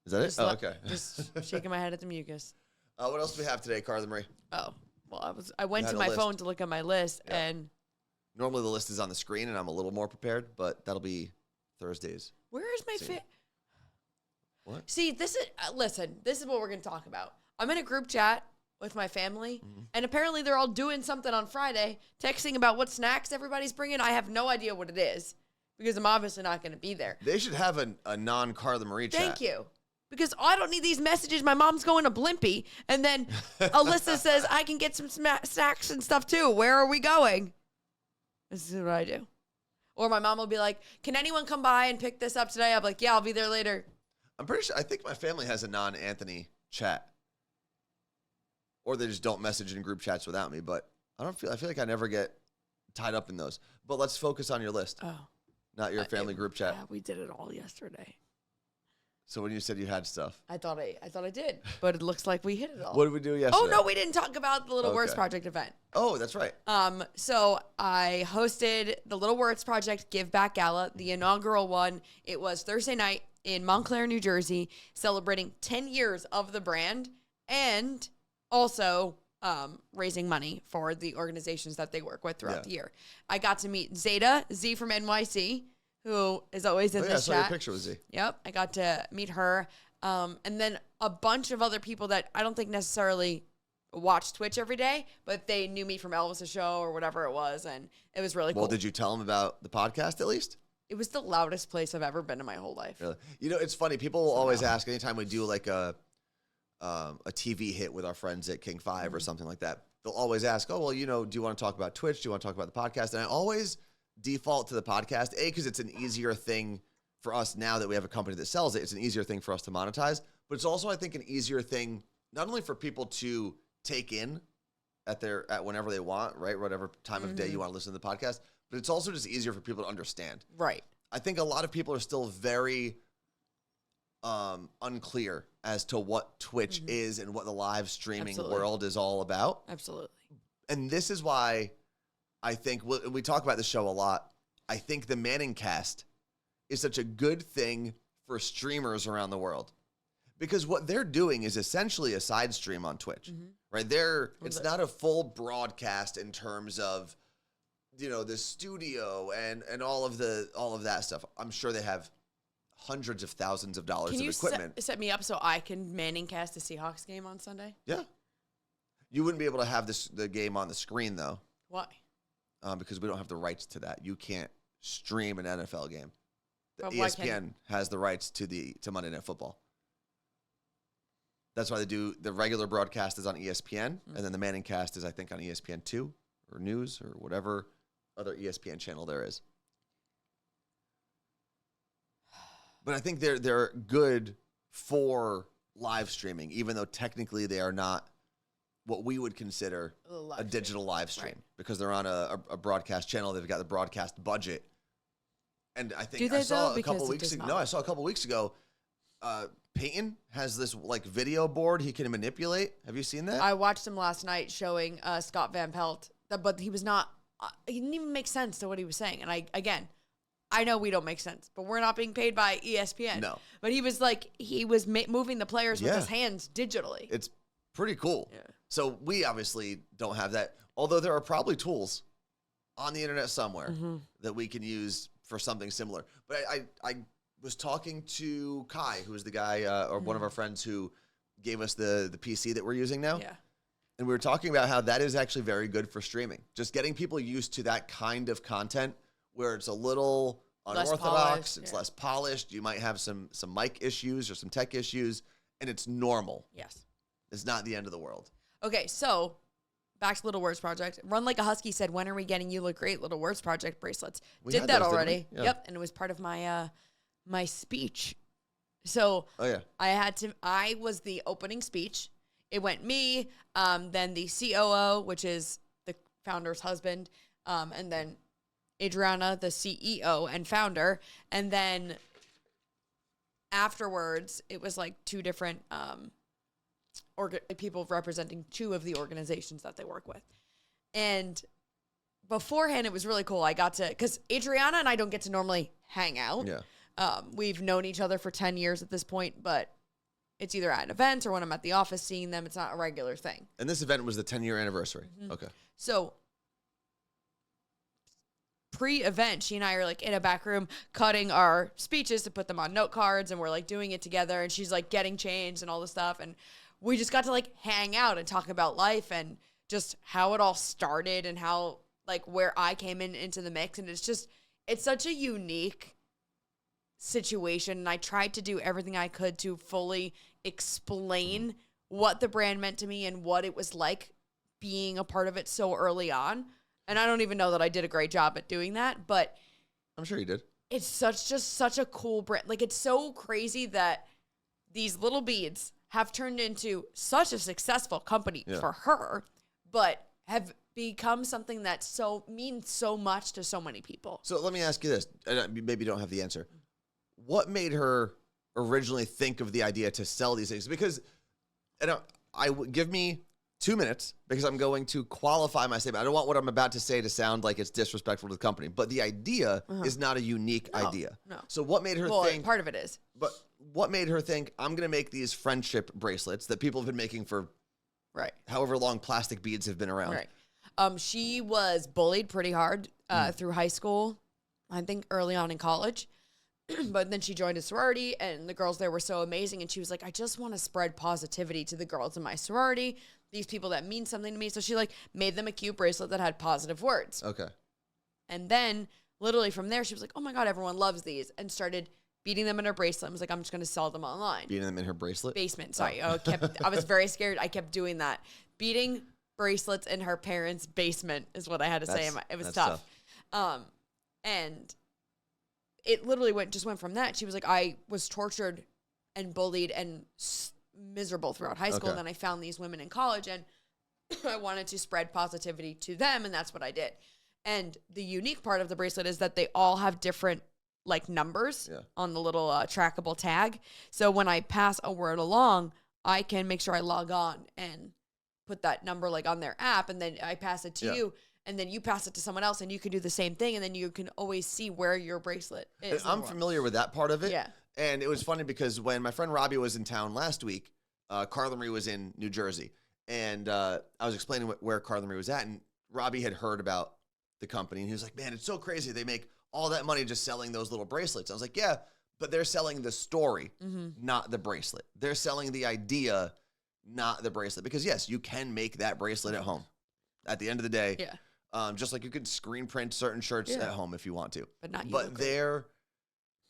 [SPEAKER 1] Is that it? Oh, okay.
[SPEAKER 2] Just shaking my head at the mucus.
[SPEAKER 1] What else do we have today, Carla Marie?
[SPEAKER 2] Oh, well, I went to
[SPEAKER 1] a
[SPEAKER 2] my
[SPEAKER 1] list.
[SPEAKER 2] phone to look at my list, and
[SPEAKER 1] Normally the list is on the screen, and I'm a little more prepared, but that'll be Thursdays.
[SPEAKER 2] where is my fit?
[SPEAKER 1] What?
[SPEAKER 2] See, this is listen. This is what we're going to talk about. I'm in a group chat with my family, and apparently they're all doing something on Friday, texting about what snacks everybody's bringing. I have no idea what it is because I'm obviously not going to be there.
[SPEAKER 1] They should have a non-Carla Marie chat.
[SPEAKER 2] Thank you. Because I don't need these messages. My mom's going to Blimpie, and then Alyssa says I can get some snacks and stuff too. Where are we going? This is what I do. Or my mom will be like, "Can anyone come by and pick this up today?" I'm like, "Yeah, I'll be there later."
[SPEAKER 1] I'm pretty sure. I think my family has a non-Anthony chat, or they just don't message in group chats without me. But I feel like I never get tied up in those. But let's focus on your list, not your family group chat.
[SPEAKER 2] Yeah, we did it all yesterday.
[SPEAKER 1] So when you said you had stuff,
[SPEAKER 2] I thought I did, but it looks like we hit it all.
[SPEAKER 1] what did we do yesterday?
[SPEAKER 2] Oh no, we didn't talk about the Little Words
[SPEAKER 1] Okay.
[SPEAKER 2] Project event.
[SPEAKER 1] Oh, that's right.
[SPEAKER 2] So I hosted the Little Words Project Give Back Gala, the inaugural one. It was Thursday night in Montclair, New Jersey, celebrating 10 years of the brand and also raising money for the organizations that they work with throughout the year. I got to meet Zeta, Z from NYC, who is always in
[SPEAKER 1] I
[SPEAKER 2] this
[SPEAKER 1] saw your
[SPEAKER 2] chat.
[SPEAKER 1] picture with Z.
[SPEAKER 2] Yep, I got to meet her. And then a bunch of other people that I don't think necessarily watch Twitch every day, but they knew me from Elvis's show or whatever it was, and it was really cool.
[SPEAKER 1] Well, did you tell them about the podcast at least?
[SPEAKER 2] It was the loudest place I've ever been in my whole life.
[SPEAKER 1] Really? You know, it's funny. People will always ask anytime we do like a TV hit with our friends at King 5 or something like that. They'll always ask, "Oh, well, do you want to talk about Twitch? Do you want to talk about the podcast?" And I always default to the podcast, because it's an easier thing for us now that we have a company that sells it. It's an easier thing for us to monetize, but it's also, I think, an easier thing not only for people to take in at whenever they want, right? Whatever time of day you want to listen to the podcast, but it's also just easier for people to understand.
[SPEAKER 2] Right.
[SPEAKER 1] I think a lot of people are still very unclear as to what Twitch is and what the live streaming world is all about.
[SPEAKER 2] Absolutely.
[SPEAKER 1] And this is why I think we talk about this show a lot. I think the Manning cast is such a good thing for streamers around the world, because what they're doing is essentially a side stream on Twitch, right? It's not a full broadcast in terms of, the studio and all of that stuff. I'm sure they have hundreds of thousands of dollars of equipment.
[SPEAKER 2] Can you set me up so I can Manning cast the Seahawks game on Sunday?
[SPEAKER 1] Yeah. You wouldn't be able to have the game on the screen though.
[SPEAKER 2] Why?
[SPEAKER 1] Because we don't have the rights to that. You can't stream an NFL game.
[SPEAKER 2] But why
[SPEAKER 1] ESPN has the rights to Monday Night Football. That's why they do the regular broadcast is on ESPN, and then the Manning cast is, I think, on ESPN2 or News or whatever other ESPN channel there is. But I think they're good for live streaming, even though technically they are not what we would consider a digital live stream, because they're on a broadcast channel. They've got the broadcast budget. And I think I saw a couple weeks ago, Peyton has this like video board he can manipulate. Have you seen that?
[SPEAKER 2] I watched him last night showing Scott Van Pelt, but he was not, he didn't even make sense to what he was saying. And I know we don't make sense, but we're not being paid by ESPN.
[SPEAKER 1] No.
[SPEAKER 2] But he was moving the players with his hands digitally.
[SPEAKER 1] It's pretty cool.
[SPEAKER 2] Yeah.
[SPEAKER 1] So we obviously don't have that, although there are probably tools on the internet somewhere that we can use for something similar. But I was talking to Kai, who is the guy or one of our friends who gave us the PC that we're using now.
[SPEAKER 2] Yeah.
[SPEAKER 1] And we were talking about how that is actually very good for streaming. Just getting people used to that kind of content where it's a little unorthodox, it's less polished. You might have some mic issues or some tech issues, and it's normal.
[SPEAKER 2] Yes.
[SPEAKER 1] It's not the end of the world.
[SPEAKER 2] Okay, so back to Little Words Project. Run Like a Husky said, "When are we getting You Look Great Little Words Project bracelets?"
[SPEAKER 1] We
[SPEAKER 2] Did
[SPEAKER 1] had
[SPEAKER 2] that
[SPEAKER 1] those, didn't
[SPEAKER 2] already.
[SPEAKER 1] we? Yeah.
[SPEAKER 2] Yep, and it was part of my my speech. So I was the opening speech. It went me, then the COO, which is the founder's husband, and then Adriana, the CEO and founder, and then afterwards it was like two different people representing 2 of the organizations that they work with. And beforehand, it was really cool. I got to, because Adriana and I don't get to normally hang out.
[SPEAKER 1] Yeah.
[SPEAKER 2] We've known each other for 10 years at this point, but it's either at an event or when I'm at the office seeing them. It's not a regular thing.
[SPEAKER 1] And this event was the 10-year anniversary.
[SPEAKER 2] Mm-hmm.
[SPEAKER 1] Okay.
[SPEAKER 2] So pre-event, she and I are like in a back room cutting our speeches to put them on note cards, and we're like doing it together, and she's like getting changed and all this stuff. And we just got to like hang out and talk about life and just how it all started and how like where I came into the mix. And it's such a unique situation. And I tried to do everything I could to fully explain what the brand meant to me and what it was like being a part of it so early on. And I don't even know that I did a great job at doing that, but
[SPEAKER 1] I'm sure you did.
[SPEAKER 2] It's such a cool brand. Like, it's so crazy that these little beads have turned into such a successful company for her, but have become something that means so much to so many people.
[SPEAKER 1] So let me ask you this, and maybe you don't have the answer. What made her originally think of the idea to sell these things? Because give me 2 minutes, because I'm going to qualify my statement. I don't want what I'm about to say to sound like it's disrespectful to the company, but the idea is not a unique idea.
[SPEAKER 2] No.
[SPEAKER 1] So what made her think?
[SPEAKER 2] Part of it is.
[SPEAKER 1] But what made her think, I'm going to make these friendship bracelets that people have been making for however long plastic beads have been around?
[SPEAKER 2] Right. She was bullied pretty hard through high school, I think early on in college. But then she joined a sorority, and the girls there were so amazing. And she was like, I just want to spread positivity to the girls in my sorority, these people that mean something to me. So she like made them a cute bracelet that had positive words.
[SPEAKER 1] Okay.
[SPEAKER 2] And then literally from there, she was like, oh my God, everyone loves these, and started beating them in her bracelet. I was like, I'm just going to sell them online.
[SPEAKER 1] Beating them in her bracelet?
[SPEAKER 2] Basement. Sorry. I was very scared. I kept doing that. Beating bracelets in her parents' basement is what I had to say. It was tough. And it literally just went from that. She was like, I was tortured and bullied and miserable throughout high school.
[SPEAKER 1] Okay.
[SPEAKER 2] Then I found these women in college, and I wanted to spread positivity to them, and that's what I did. And the unique part of the bracelet is that they all have different like numbers on the little trackable tag. So when I pass a word along, I can make sure I log on and put that number like on their app, and then I pass it to you. And then you pass it to someone else, and you can do the same thing, and then you can always see where your bracelet is.
[SPEAKER 1] I'm familiar with that part of it.
[SPEAKER 2] Yeah.
[SPEAKER 1] And it was funny because when my friend Robbie was in town last week, Carla Marie was in New Jersey. And I was explaining where Carla Marie was at, and Robbie had heard about the company. And he was like, man, it's so crazy. They make all that money just selling those little bracelets. I was like, yeah, but they're selling the story, not the bracelet. They're selling the idea, not the bracelet. Because, yes, you can make that bracelet at home. At the end of the day.
[SPEAKER 2] Yeah.
[SPEAKER 1] Just like you could screen print certain shirts at home if you want to.
[SPEAKER 2] But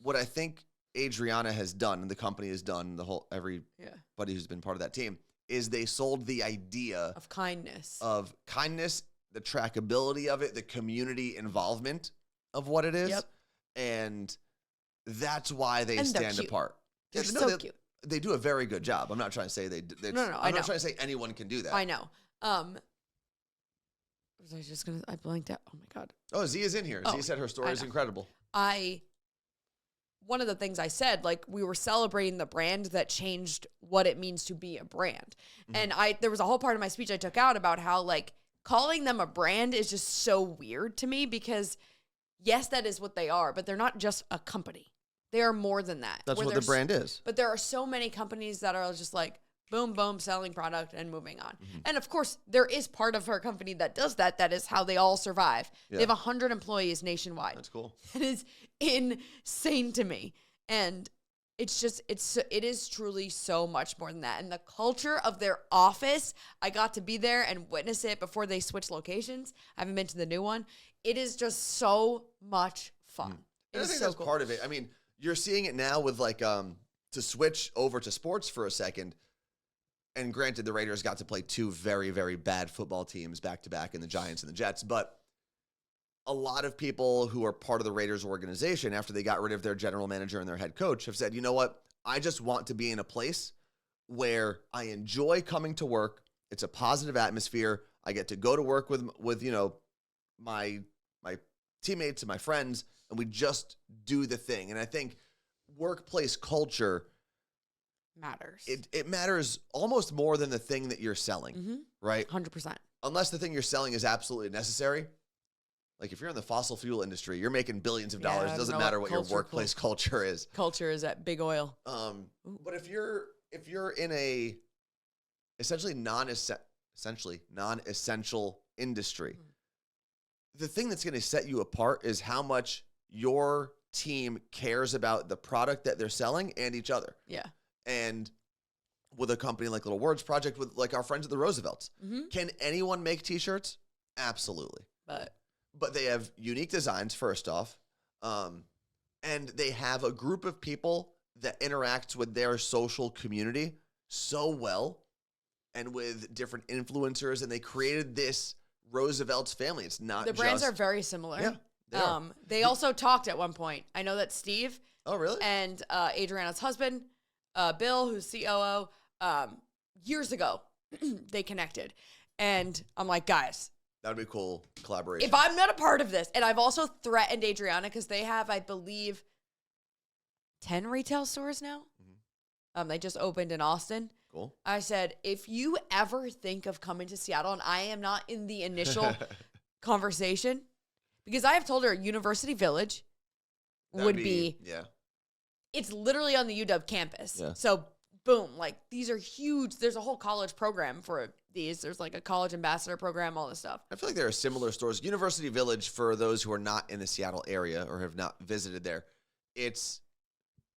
[SPEAKER 1] what I think Adriana has done and the company has done, everybody who's been part of that team, is they sold the idea
[SPEAKER 2] of kindness,
[SPEAKER 1] the trackability of it, the community involvement of what it is.
[SPEAKER 2] Yep.
[SPEAKER 1] And that's why they stand apart.
[SPEAKER 2] They're so cute.
[SPEAKER 1] They do a very good job. I'm not trying to say I'm not trying to say anyone can do that.
[SPEAKER 2] I know. Was I just gonna? I blanked out. Oh my God.
[SPEAKER 1] Oh, Zia's in here. Zia said her story is incredible.
[SPEAKER 2] One of the things I said, like, we were celebrating the brand that changed what it means to be a brand. And there was a whole part of my speech I took out about how, like, calling them a brand is just so weird to me, because yes, that is what they are, but they're not just a company. They are more than that.
[SPEAKER 1] That's what the brand is.
[SPEAKER 2] But there are so many companies that are just like, boom, boom, selling product and moving on. And of course, there is part of her company that does that. That is how they all survive. Yeah. They have 100 employees nationwide.
[SPEAKER 1] That's cool.
[SPEAKER 2] It is insane to me. And it is truly so much more than that. And the culture of their office, I got to be there and witness it before they switched locations. I haven't been to the new one. It is just so much fun.
[SPEAKER 1] I think that's cool. Part of it. I mean, you're seeing it now with like, to switch over to sports for a second. And granted, the Raiders got to play 2 very, very bad football teams back-to-back in the Giants and the Jets. But a lot of people who are part of the Raiders organization, after they got rid of their general manager and their head coach, have said, you know what? I just want to be in a place where I enjoy coming to work. It's a positive atmosphere. I get to go to work with my teammates and my friends, and we just do the thing. And I think workplace culture
[SPEAKER 2] matters.
[SPEAKER 1] It matters almost more than the thing that you're selling, right?
[SPEAKER 2] 100%.
[SPEAKER 1] Unless the thing you're selling is absolutely necessary. Like if you're in the fossil fuel industry, you're making billions of dollars. It doesn't matter what your workplace culture is.
[SPEAKER 2] Culture is at big oil.
[SPEAKER 1] But if you're in a essentially non-essential industry, the thing that's going to set you apart is how much your team cares about the product that they're selling and each other.
[SPEAKER 2] Yeah.
[SPEAKER 1] And with a company like Little Words Project, with like our friends at the Roosevelts, can anyone make t-shirts? Absolutely. But they have unique designs, first off. And they have a group of people that interacts with their social community so well, and with different influencers, and they created this Roosevelt's family. It's not
[SPEAKER 2] the brands are very similar.
[SPEAKER 1] Yeah,
[SPEAKER 2] they also talked at one point. I know that Steve.
[SPEAKER 1] Oh, really?
[SPEAKER 2] And Adriana's husband, Bill, who's COO, years ago, they connected. And I'm like, guys,
[SPEAKER 1] that would be cool collaboration.
[SPEAKER 2] if I'm not a part of this, and I've also threatened Adriana because they have, I believe, 10 retail stores now. They just opened in Austin.
[SPEAKER 1] Cool.
[SPEAKER 2] I said, if you ever think of coming to Seattle, and I am not in the initial conversation, because I have told her University Village would be, it's literally on the UW campus.
[SPEAKER 1] Yeah.
[SPEAKER 2] So boom, like these are huge. There's a whole college program for these. There's like a college ambassador program, all this stuff.
[SPEAKER 1] I feel like there are similar stores. University Village, for those who are not in the Seattle area or have not visited there, it's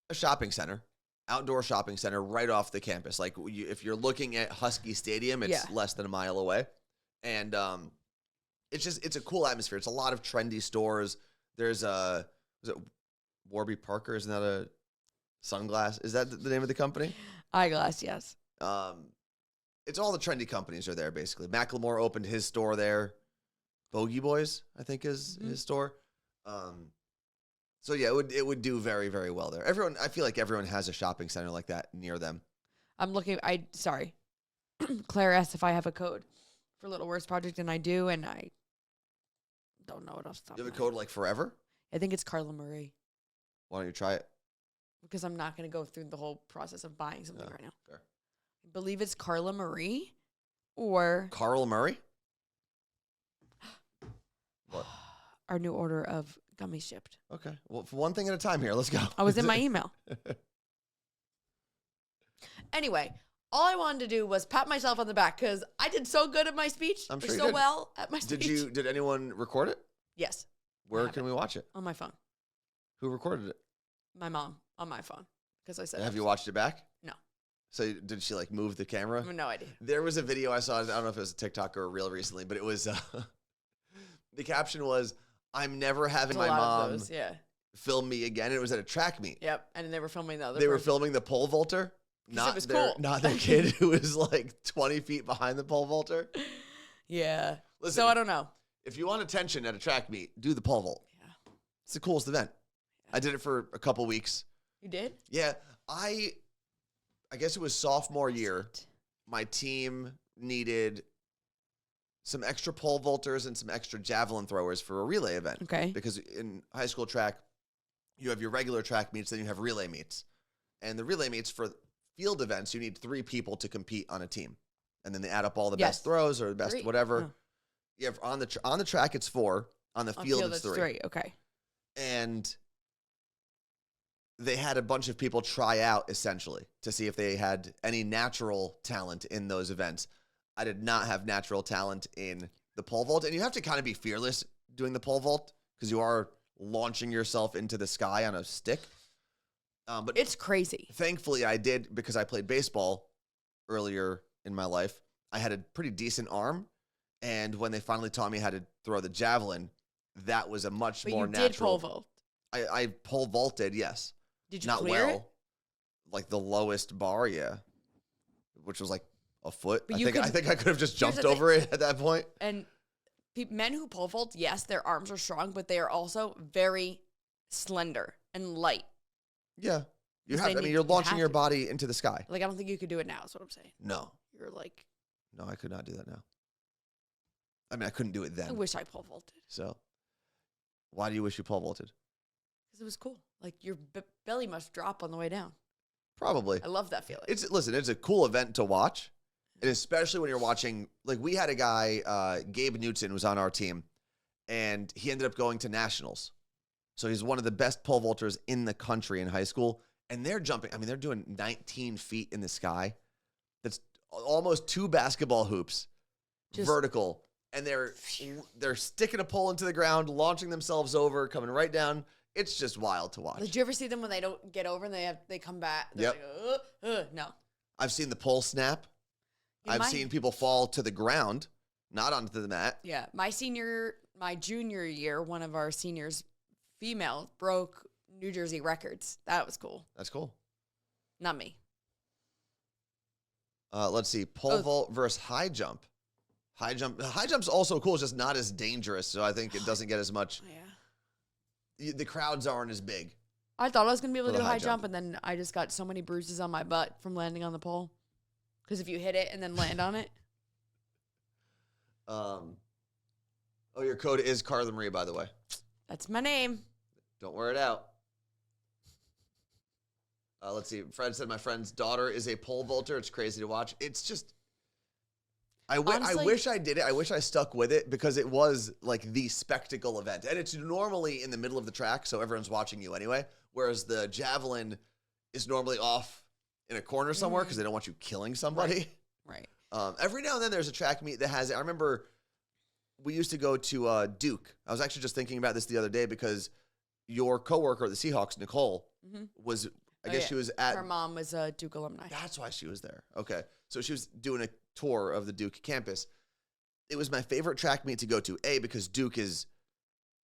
[SPEAKER 1] a shopping center. Outdoor shopping center right off the campus. Like if you're looking at Husky Stadium, it's less than a mile away. And it's a cool atmosphere. It's a lot of trendy stores. There's is it Warby Parker? Isn't that a sunglass? Is that the name of the company?
[SPEAKER 2] Eyeglass, yes.
[SPEAKER 1] It's all the trendy companies are there, basically. Macklemore opened his store there. Bogey Boys, I think, is his store. So yeah, it would do very, very well there. I feel like everyone has a shopping center like that near them.
[SPEAKER 2] I'm looking. Sorry, Claire asked if I have a code for Little Words Project, and I do, and I don't know what else.
[SPEAKER 1] You have a code like forever?
[SPEAKER 2] I think it's Carla Marie.
[SPEAKER 1] Why don't you try it?
[SPEAKER 2] Because I'm not going to go through the whole process of buying something right now.
[SPEAKER 1] Fair.
[SPEAKER 2] I believe it's Carla Marie, or
[SPEAKER 1] Carl Murray. What?
[SPEAKER 2] Our new order of gummies shipped.
[SPEAKER 1] Okay. Well, for one thing at a time here. Let's go.
[SPEAKER 2] I was in my email. Anyway, all I wanted to do was pat myself on the back because I did so good at my speech.
[SPEAKER 1] I'm sure you
[SPEAKER 2] so
[SPEAKER 1] did.
[SPEAKER 2] well at my speech.
[SPEAKER 1] Did anyone record it?
[SPEAKER 2] Yes.
[SPEAKER 1] Where can we watch it?
[SPEAKER 2] On my phone.
[SPEAKER 1] Who recorded it?
[SPEAKER 2] My mom on my phone. Because I said.
[SPEAKER 1] Have you watched it back?
[SPEAKER 2] No.
[SPEAKER 1] So did she like move the camera?
[SPEAKER 2] I have no idea.
[SPEAKER 1] There was a video I saw. I don't know if it was a TikTok or a reel recently, but it was the caption was, "I'm never having my mom film me again." And it was at a track meet.
[SPEAKER 2] Yep. And then they were filming the other.
[SPEAKER 1] They were filming the pole vaulter. Not their kid who was like 20 feet behind the pole vaulter.
[SPEAKER 2] Yeah.
[SPEAKER 1] Listen,
[SPEAKER 2] so I don't know.
[SPEAKER 1] If you want attention at a track meet, do the pole vault.
[SPEAKER 2] Yeah.
[SPEAKER 1] It's the coolest event. Yeah. I did it for a couple weeks.
[SPEAKER 2] You did?
[SPEAKER 1] Yeah. I guess it was sophomore year. My team needed some extra pole vaulters and some extra javelin throwers for a relay event.
[SPEAKER 2] Okay.
[SPEAKER 1] Because in high school track, you have your regular track meets, then you have relay meets. And the relay meets for field events, you need 3 people to compete on a team. And then they add up all the best throws or the best
[SPEAKER 2] 3?
[SPEAKER 1] whatever.
[SPEAKER 2] Oh.
[SPEAKER 1] Yeah, on the track, it's 4. On the field, it's 3.
[SPEAKER 2] Okay.
[SPEAKER 1] And they had a bunch of people try out, essentially, to see if they had any natural talent in those events. I did not have natural talent in the pole vault. And you have to kind of be fearless doing the pole vault because you are launching yourself into the sky on a stick. But
[SPEAKER 2] it's crazy.
[SPEAKER 1] Thankfully, I did, because I played baseball earlier in my life. I had a pretty decent arm. And when they finally taught me how to throw the javelin, that was a much more natural.
[SPEAKER 2] Did pole vault?
[SPEAKER 1] I pole vaulted, yes.
[SPEAKER 2] Did you
[SPEAKER 1] Not
[SPEAKER 2] clear
[SPEAKER 1] well.
[SPEAKER 2] it?
[SPEAKER 1] Like the lowest bar, yeah. Which was like a foot.
[SPEAKER 2] But
[SPEAKER 1] I think I could have just jumped over it at that point.
[SPEAKER 2] And men who pole vault, yes, their arms are strong, but they are also very slender and light.
[SPEAKER 1] Yeah. You're launching your body into the sky.
[SPEAKER 2] Like, I don't think you could do it now, is what I'm saying.
[SPEAKER 1] No.
[SPEAKER 2] You're like...
[SPEAKER 1] No, I could not do that now. I mean, I couldn't do it then.
[SPEAKER 2] I wish I pole vaulted.
[SPEAKER 1] So, why do you wish you pole vaulted?
[SPEAKER 2] Because it was cool. Like, your belly must drop on the way down.
[SPEAKER 1] Probably.
[SPEAKER 2] I love that feeling.
[SPEAKER 1] It's a cool event to watch, and especially when you're watching. Like we had a guy, Gabe Newton, was on our team, and he ended up going to nationals. So he's one of the best pole vaulters in the country in high school, and they're jumping. I mean, they're doing 19 feet in the sky. That's almost 2 basketball hoops, vertical, and they're sticking a pole into the ground, launching themselves over, coming right down. It's just wild to watch.
[SPEAKER 2] Did you ever see them when they don't get over and they come back?
[SPEAKER 1] Yep.
[SPEAKER 2] Like, no.
[SPEAKER 1] I've seen the pole snap. I've seen people fall to the ground, not onto the mat.
[SPEAKER 2] Yeah. My junior year, one of our seniors, female, broke New Jersey records. That was cool.
[SPEAKER 1] That's cool.
[SPEAKER 2] Not me.
[SPEAKER 1] Let's see. Pole vault versus high jump. High jump's also cool. It's just not as dangerous, so I think it doesn't get as much.
[SPEAKER 2] Yeah.
[SPEAKER 1] The crowds aren't as big.
[SPEAKER 2] I thought I was going to be able to do high jump, and then I just got so many bruises on my butt from landing on the pole. Because if you hit it and then land on it.
[SPEAKER 1] Your code is Carla Marie, by the way.
[SPEAKER 2] That's my name.
[SPEAKER 1] Don't wear it out. Let's see. Fred said my friend's daughter is a pole vaulter. It's crazy to watch. It's just...
[SPEAKER 2] Honestly,
[SPEAKER 1] I wish I did it. I wish I stuck with it because it was like the spectacle event. And it's normally in the middle of the track, so everyone's watching you anyway. Whereas the javelin is normally off in a corner somewhere because they don't want you killing somebody.
[SPEAKER 2] Right.
[SPEAKER 1] Every now and then there's a track meet that has it. I remember we used to go to Duke. I was actually just thinking about this the other day because your coworker at the Seahawks, Nicole, was, I guess she was at...
[SPEAKER 2] Her mom was a Duke alumni.
[SPEAKER 1] That's why she was there. Okay. So she was doing a tour of the Duke campus. It was my favorite track meet to go to, because Duke is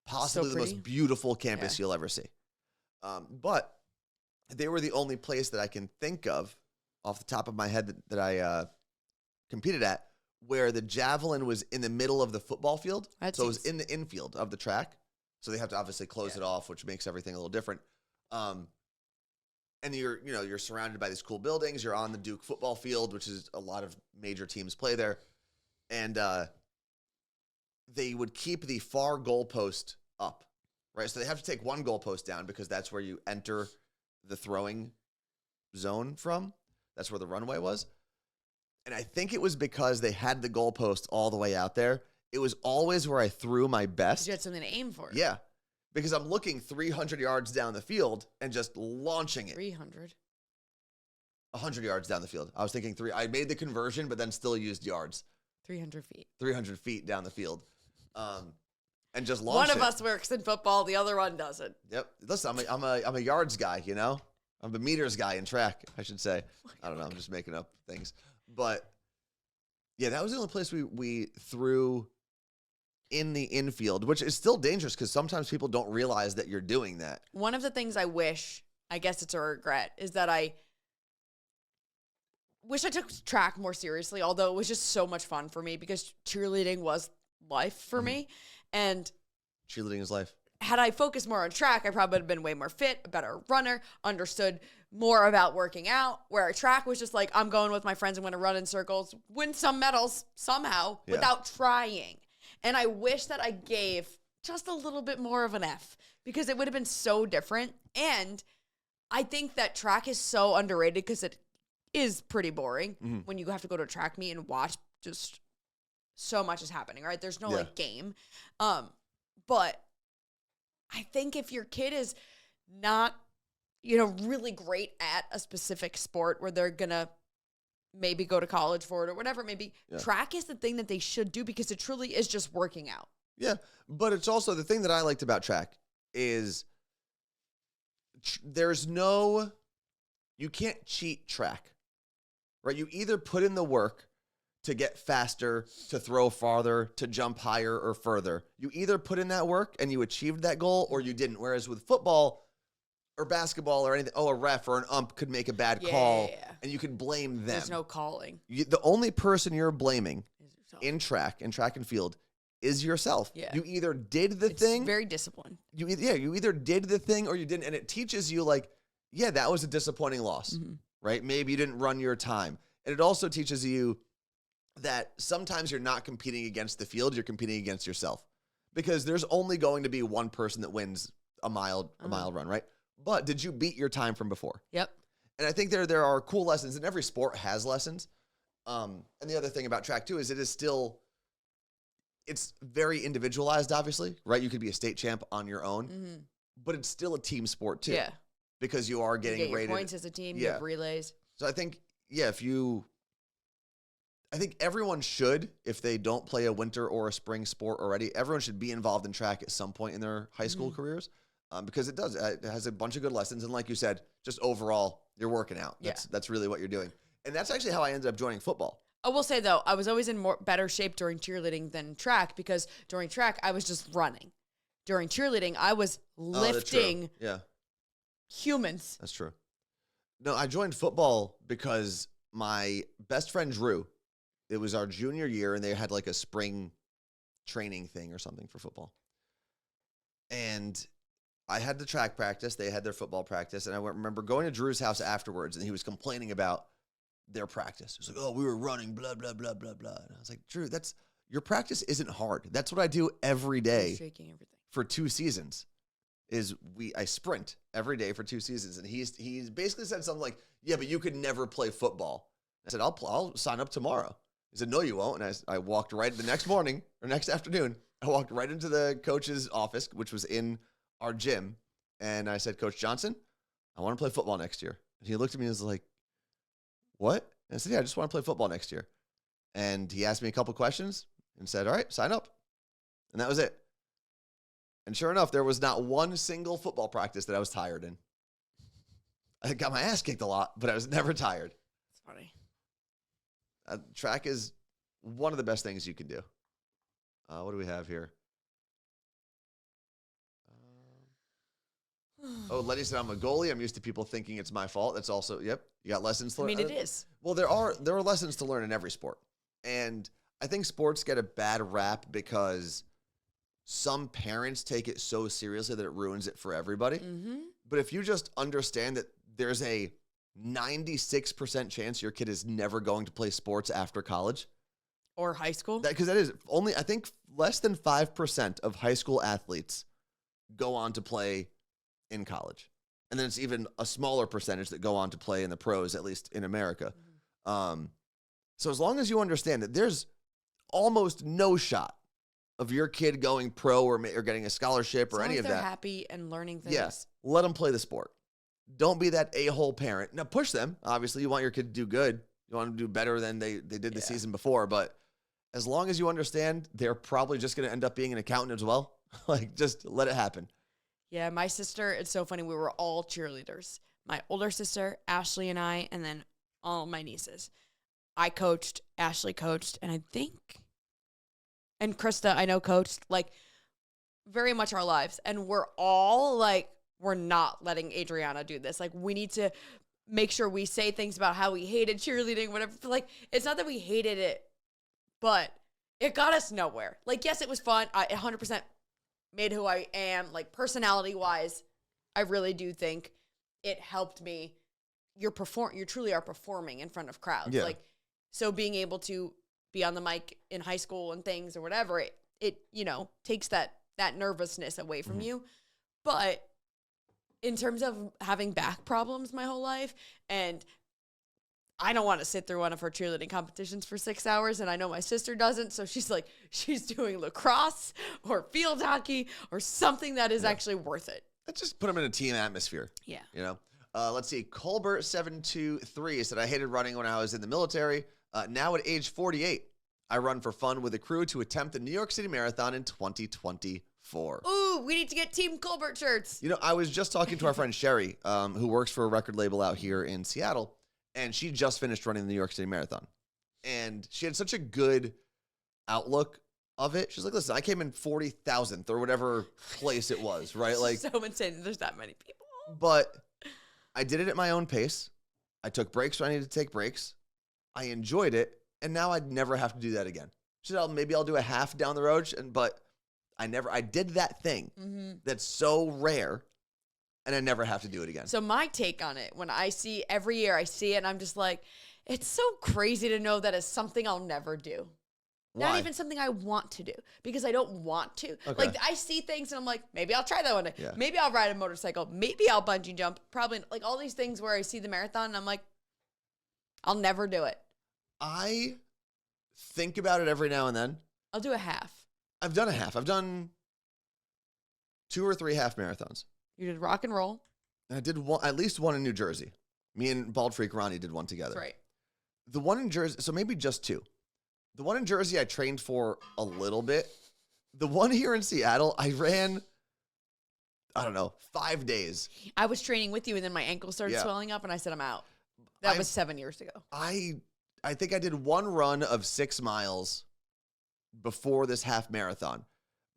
[SPEAKER 1] possibly the most beautiful campus you'll ever see. But they were the only place that I can think of off the top of my head that I competed at where the javelin was in the middle of the football field. It was in the infield of the track. So they have to obviously close it off, which makes everything a little different. And you're surrounded by these cool buildings. You're on the Duke football field, which is a lot of major teams play there. And they would keep the far goalpost up, right? So they have to take one goalpost down because that's where you enter the throwing zone from. That's where the runway was. And I think it was because they had the goalpost all the way out there. It was always where I threw my best.
[SPEAKER 2] You had something to aim for.
[SPEAKER 1] Yeah. Because I'm looking 300 yards down the field and just launching it.
[SPEAKER 2] 300?
[SPEAKER 1] 100 yards down the field. I was thinking I made the conversion, but then still used yards.
[SPEAKER 2] 300 feet.
[SPEAKER 1] 300 feet down the field. And just launched
[SPEAKER 2] One of us works in football, the other one doesn't.
[SPEAKER 1] Yep. Listen, I'm a yards guy, you know? I'm a meters guy in track, I should say. I don't know. I'm just making up things. But, yeah, that was the only place we threw in the infield, which is still dangerous because sometimes people don't realize that you're doing that.
[SPEAKER 2] One of the things I wish, I guess it's a regret, is that I wish I took track more seriously, although it was just so much fun for me because cheerleading was life for me. And
[SPEAKER 1] cheerleading is life.
[SPEAKER 2] Had I focused more on track, I probably would have been way more fit, a better runner, understood more about working out, where track was just like, I'm going with my friends, I'm going to run in circles, win some medals somehow without trying. And I wish that I gave just a little bit more of an F because it would have been so different. And I think that track is so underrated because it is pretty boring when you have to go to a track meet and watch just so much is happening, right? There's no like game. But I think if your kid is not, really great at a specific sport where they're going to maybe go to college for it or whatever it may be, track is the thing that they should do because it truly is just working out.
[SPEAKER 1] Yeah, but it's also the thing that I liked about track is you can't cheat track, right? You either put in the work to get faster, to throw farther, to jump higher or further. You either put in that work and you achieved that goal or you didn't. Whereas with football or basketball or anything, a ref or an ump could make a bad call and you could blame them.
[SPEAKER 2] There's no calling.
[SPEAKER 1] The only person you're blaming in track and field is yourself. Yeah. You either did the thing.
[SPEAKER 2] Very disciplined.
[SPEAKER 1] You either did the thing or you didn't. And it teaches you that was a disappointing loss, right? Maybe you didn't run your time. And it also teaches you that sometimes you're not competing against the field, you're competing against yourself. Because there's only going to be one person that wins a mile run, right? But did you beat your time from before?
[SPEAKER 2] Yep.
[SPEAKER 1] And I think there are cool lessons, and every sport has lessons. And the other thing about track too is it's very individualized, obviously, right? You could be a state champ on your own, but it's still a team sport too.
[SPEAKER 2] Yeah.
[SPEAKER 1] Because you are getting
[SPEAKER 2] you get your
[SPEAKER 1] rated.
[SPEAKER 2] points as a team, you have relays.
[SPEAKER 1] So I think, I think everyone should, if they don't play a winter or a spring sport already, everyone should be involved in track at some point in their high school careers, because it has a bunch of good lessons. And like you said, just overall, you're working out. That's really what you're doing. And that's actually how I ended up joining football.
[SPEAKER 2] I will say, though, I was always in better shape during cheerleading than track, because during track, I was just running. During cheerleading, I was lifting humans.
[SPEAKER 1] That's true. No, I joined football because my best friend Drew, it was our junior year, and they had like a spring training thing or something for football. And I had the track practice. They had their football practice. And I remember going to Drew's house afterwards, and he was complaining about their practice. He was like, oh, we were running, blah, blah, blah, blah, blah. And I was like, Drew, your practice isn't hard. That's what I do every day for 2 seasons. I sprint every day for 2 seasons. And he's basically said something like, yeah, but you could never play football. I said, I'll sign up tomorrow. He said, no, you won't. And I walked right the next morning or next afternoon. I walked right into the coach's office, which was in our gym. And I said, Coach Johnson, I want to play football next year. And he looked at me and was like, what? And I said, yeah, I just want to play football next year. And he asked me a couple questions and said, all right, sign up. And that was it. And sure enough, there was not one single football practice that I was tired in. I got my ass kicked a lot, but I was never tired.
[SPEAKER 2] It's funny.
[SPEAKER 1] Track is one of the best things you can do. What do we have here? Letty said, I'm a goalie. I'm used to people thinking it's my fault. That's also, yep, you got lessons to learn.
[SPEAKER 2] I mean, it is.
[SPEAKER 1] Well, there are lessons to learn in every sport. And I think sports get a bad rap because some parents take it so seriously that it ruins it for everybody. Mm-hmm. But if you just understand that there's a 96% chance your kid is never going to play sports after college.
[SPEAKER 2] Or high school.
[SPEAKER 1] Because that is only, I think, less than 5% of high school athletes go on to play in college. And then it's even a smaller percentage that go on to play in the pros, at least in America. Mm-hmm. So as long as you understand that there's almost no shot of your kid going pro or getting a scholarship or any of that.
[SPEAKER 2] They're happy and learning things.
[SPEAKER 1] Yes, let them play the sport. Don't be that a-hole parent. Now, push them. Obviously, you want your kid to do good. You want them to do better than they did the season before. But as long as you understand, they're probably just going to end up being an accountant as well. Like, just let it happen.
[SPEAKER 2] Yeah, my sister, it's so funny. We were all cheerleaders. My older sister, Ashley, and I, and then all my nieces. I coached, Ashley coached, and Krista, I know, coached, like, very much our lives. And we're all, like, we're not letting Adriana do this. Like, we need to make sure we say things about how we hated cheerleading, whatever. Like, it's not that we hated it, but it got us nowhere. Like, yes, it was fun. I 100% made who I am. Like, personality-wise, I really do think it helped me. You truly are performing in front of crowds.
[SPEAKER 1] Yeah.
[SPEAKER 2] Like, so being able to be on the mic in high school and things or whatever, it takes that nervousness away from you. But in terms of having back problems my whole life, and I don't want to sit through one of her cheerleading competitions for 6 hours, and I know my sister doesn't, so she's doing lacrosse or field hockey or something that is actually worth it.
[SPEAKER 1] Let's just put them in a team atmosphere.
[SPEAKER 2] Yeah.
[SPEAKER 1] You know? Let's see. Colbert723 said, I hated running when I was in the military. Now at age 48, I run for fun with a crew to attempt the New York City Marathon in 2024.
[SPEAKER 2] Ooh, we need to get Team Colbert shirts.
[SPEAKER 1] You know, I was just talking to our friend Sherry, who works for a record label out here in Seattle, and she just finished running the New York City Marathon. And she had such a good outlook of it. She's like, listen, I came in 40,000th or whatever place it was, right? Like,
[SPEAKER 2] so insane that there's that many people.
[SPEAKER 1] But I did it at my own pace. I took breaks when I needed to take breaks. I enjoyed it, and now I'd never have to do that again. She said, maybe I'll do a half down the road, but I did that thing that's so rare, and I never have to do it again.
[SPEAKER 2] So my take on it, when every year I see it, and I'm just like, it's so crazy to know that it's something I'll never do. Not
[SPEAKER 1] Why?
[SPEAKER 2] even something I want to do because I don't want to.
[SPEAKER 1] Okay.
[SPEAKER 2] Like I see things and I'm like, maybe I'll try that one day.
[SPEAKER 1] Yeah.
[SPEAKER 2] Maybe I'll ride a motorcycle. Maybe I'll bungee jump. Probably like all these things where I see the marathon and I'm like, I'll never do it.
[SPEAKER 1] I think about it every now and then.
[SPEAKER 2] I'll do a half.
[SPEAKER 1] I've done a half. I've done 2 or 3 half marathons.
[SPEAKER 2] You did rock and roll.
[SPEAKER 1] And I did at least one in New Jersey. Me and Bald Freak Ronnie did one together.
[SPEAKER 2] That's right.
[SPEAKER 1] The one in Jersey, so maybe just 2. The one in Jersey I trained for a little bit. The one here in Seattle, I ran, I don't know, 5 days.
[SPEAKER 2] I was training with you and then my ankle started swelling up and I said, I'm out. That was 7 years ago.
[SPEAKER 1] I think I did one run of 6 miles before this half marathon.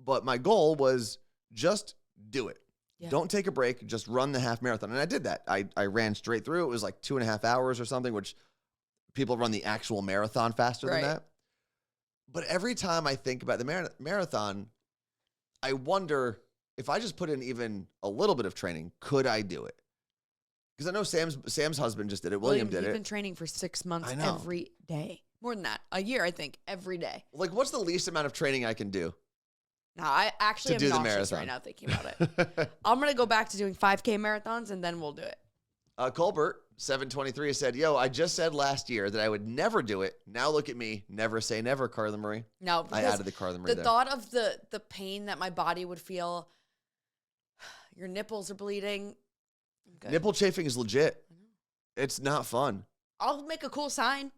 [SPEAKER 1] But my goal was just do it.
[SPEAKER 2] Yeah.
[SPEAKER 1] Don't take a break. Just run the half marathon. And I did that. I ran straight through. It was like 2.5 hours or something, which people run the actual marathon faster than that. But every time I think about the marathon, I wonder if I just put in even a little bit of training, could I do it? Because I know Sam's husband just did it. William did it.
[SPEAKER 2] You've been training for 6 months
[SPEAKER 1] I know.
[SPEAKER 2] every day. More than that. A year, I think, every day.
[SPEAKER 1] Like, what's the least amount of training I can do?
[SPEAKER 2] No, I actually
[SPEAKER 1] To
[SPEAKER 2] am
[SPEAKER 1] do the
[SPEAKER 2] nauseous
[SPEAKER 1] marathon.
[SPEAKER 2] right now thinking about it. I'm going to go back to doing 5K marathons and then we'll do it.
[SPEAKER 1] Colbert, 723, said, yo, I just said last year that I would never do it. Now look at me. Never say never, Carla Marie.
[SPEAKER 2] No,
[SPEAKER 1] I added the Carla Marie
[SPEAKER 2] the
[SPEAKER 1] there.
[SPEAKER 2] thought of the pain that my body would feel, your nipples are bleeding. I'm good.
[SPEAKER 1] Nipple chafing is legit. It's not fun.
[SPEAKER 2] I'll make a cool sign.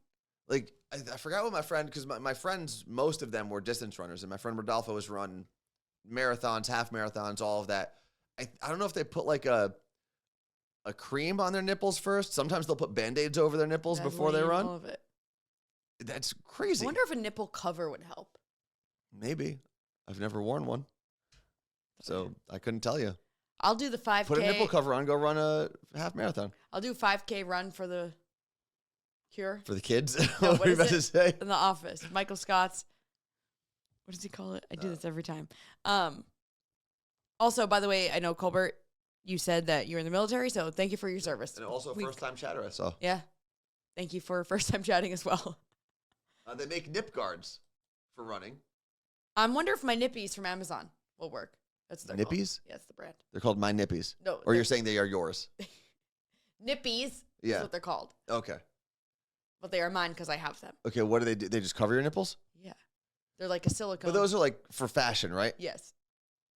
[SPEAKER 1] Like, I forgot what my friend, because my friends, most of them were distance runners, and my friend Rodolfo has run marathons, half marathons, all of that. I don't know if they put like a cream on their nipples first. Sometimes they'll put Band-Aids over their nipples before they run.
[SPEAKER 2] All of it.
[SPEAKER 1] That's
[SPEAKER 2] I
[SPEAKER 1] crazy.
[SPEAKER 2] wonder if a nipple cover would help.
[SPEAKER 1] Maybe. I've never worn one. So I couldn't tell you.
[SPEAKER 2] I'll do the 5K.
[SPEAKER 1] Put a nipple cover on, go run a half marathon.
[SPEAKER 2] I'll do 5K run for the cure
[SPEAKER 1] For the kids?
[SPEAKER 2] No,
[SPEAKER 1] what
[SPEAKER 2] what
[SPEAKER 1] are you
[SPEAKER 2] is
[SPEAKER 1] about to
[SPEAKER 2] it?
[SPEAKER 1] say?
[SPEAKER 2] in the office. Michael Scott's. What does he call it? I do this every time. Also, by the way, I know Colbert, you said that you're in the military, so thank you for your service.
[SPEAKER 1] And also first-time chatter I saw.
[SPEAKER 2] Yeah. Thank you for first time chatting as well.
[SPEAKER 1] They make nip guards for running.
[SPEAKER 2] I wonder if my nippies from Amazon will work. That's what they're called.
[SPEAKER 1] Nippies?
[SPEAKER 2] Yeah, it's the brand.
[SPEAKER 1] They're called My Nippies.
[SPEAKER 2] No.
[SPEAKER 1] Or
[SPEAKER 2] they're-
[SPEAKER 1] you're saying they are yours.
[SPEAKER 2] Nippies
[SPEAKER 1] Yeah.
[SPEAKER 2] is what they're called.
[SPEAKER 1] Okay.
[SPEAKER 2] But they are mine because I have them.
[SPEAKER 1] Okay, what do they do? They just cover your nipples?
[SPEAKER 2] Yeah. They're like a silicone.
[SPEAKER 1] But those are like for fashion, right?
[SPEAKER 2] Yes.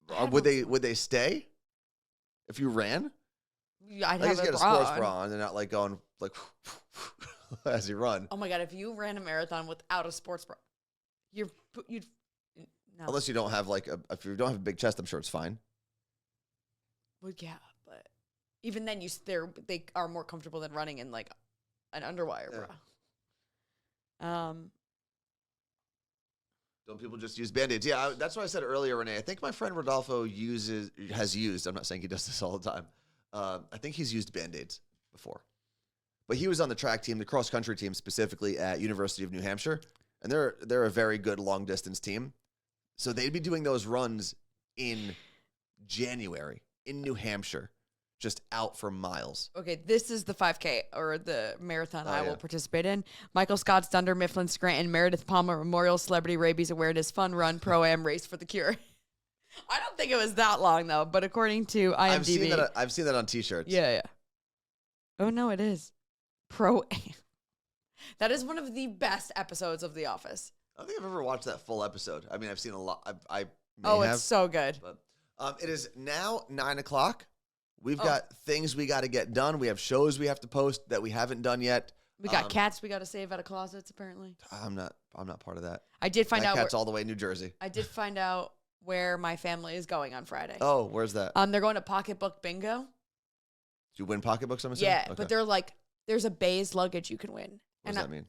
[SPEAKER 1] Would they stay if you ran?
[SPEAKER 2] I'd
[SPEAKER 1] I guess
[SPEAKER 2] have
[SPEAKER 1] you
[SPEAKER 2] a
[SPEAKER 1] a
[SPEAKER 2] bra
[SPEAKER 1] sports
[SPEAKER 2] on.
[SPEAKER 1] bra on and not like going like as you run.
[SPEAKER 2] Oh my God, if you ran a marathon without a sports bra, you'd no.
[SPEAKER 1] Unless you don't have like if you don't have a big chest, I'm sure it's fine.
[SPEAKER 2] Well, yeah, but even then, they are more comfortable than running in like an underwire bra.
[SPEAKER 1] Don't people just use Band-Aids? Yeah, that's what I said earlier, Renee. I think my friend Rodolfo has used, I'm not saying he does this all the time. I think he's used Band-Aids before. But he was on the track team, the cross-country team specifically at University of New Hampshire. And they're a very good long-distance team. So they'd be doing those runs in January in New Hampshire, just out for miles.
[SPEAKER 2] Okay, this is the 5K or the marathon I
[SPEAKER 1] yeah.
[SPEAKER 2] will participate in. Michael Scott's Dunder Mifflin Scranton Meredith Palmer Memorial Celebrity Rabies Awareness Fun Run Pro-Am Race for the Cure. I don't think it was that long though, but according to IMDb,
[SPEAKER 1] I've seen that on T-shirts.
[SPEAKER 2] yeah. Oh no, it is Pro-Am. That is one of the best episodes of The Office.
[SPEAKER 1] I don't think I've ever watched that full episode. I mean, I've seen a lot. I may
[SPEAKER 2] Oh,
[SPEAKER 1] have,
[SPEAKER 2] it's so good.
[SPEAKER 1] but it is now 9:00. We've
[SPEAKER 2] Oh.
[SPEAKER 1] got things we got to get done. We have shows we have to post that we haven't done yet.
[SPEAKER 2] We got cats we got to save out of closets. Apparently,
[SPEAKER 1] I'm not part of that.
[SPEAKER 2] I did find
[SPEAKER 1] That
[SPEAKER 2] out.
[SPEAKER 1] cat's all the way in New Jersey.
[SPEAKER 2] I did find out where my family is going on Friday.
[SPEAKER 1] Oh, where's that?
[SPEAKER 2] They're going to Pocketbook Bingo.
[SPEAKER 1] Do you win pocketbooks? I'm assuming.
[SPEAKER 2] Yeah,
[SPEAKER 1] Okay.
[SPEAKER 2] but they're like, there's a Bays luggage you can win.
[SPEAKER 1] What does that mean?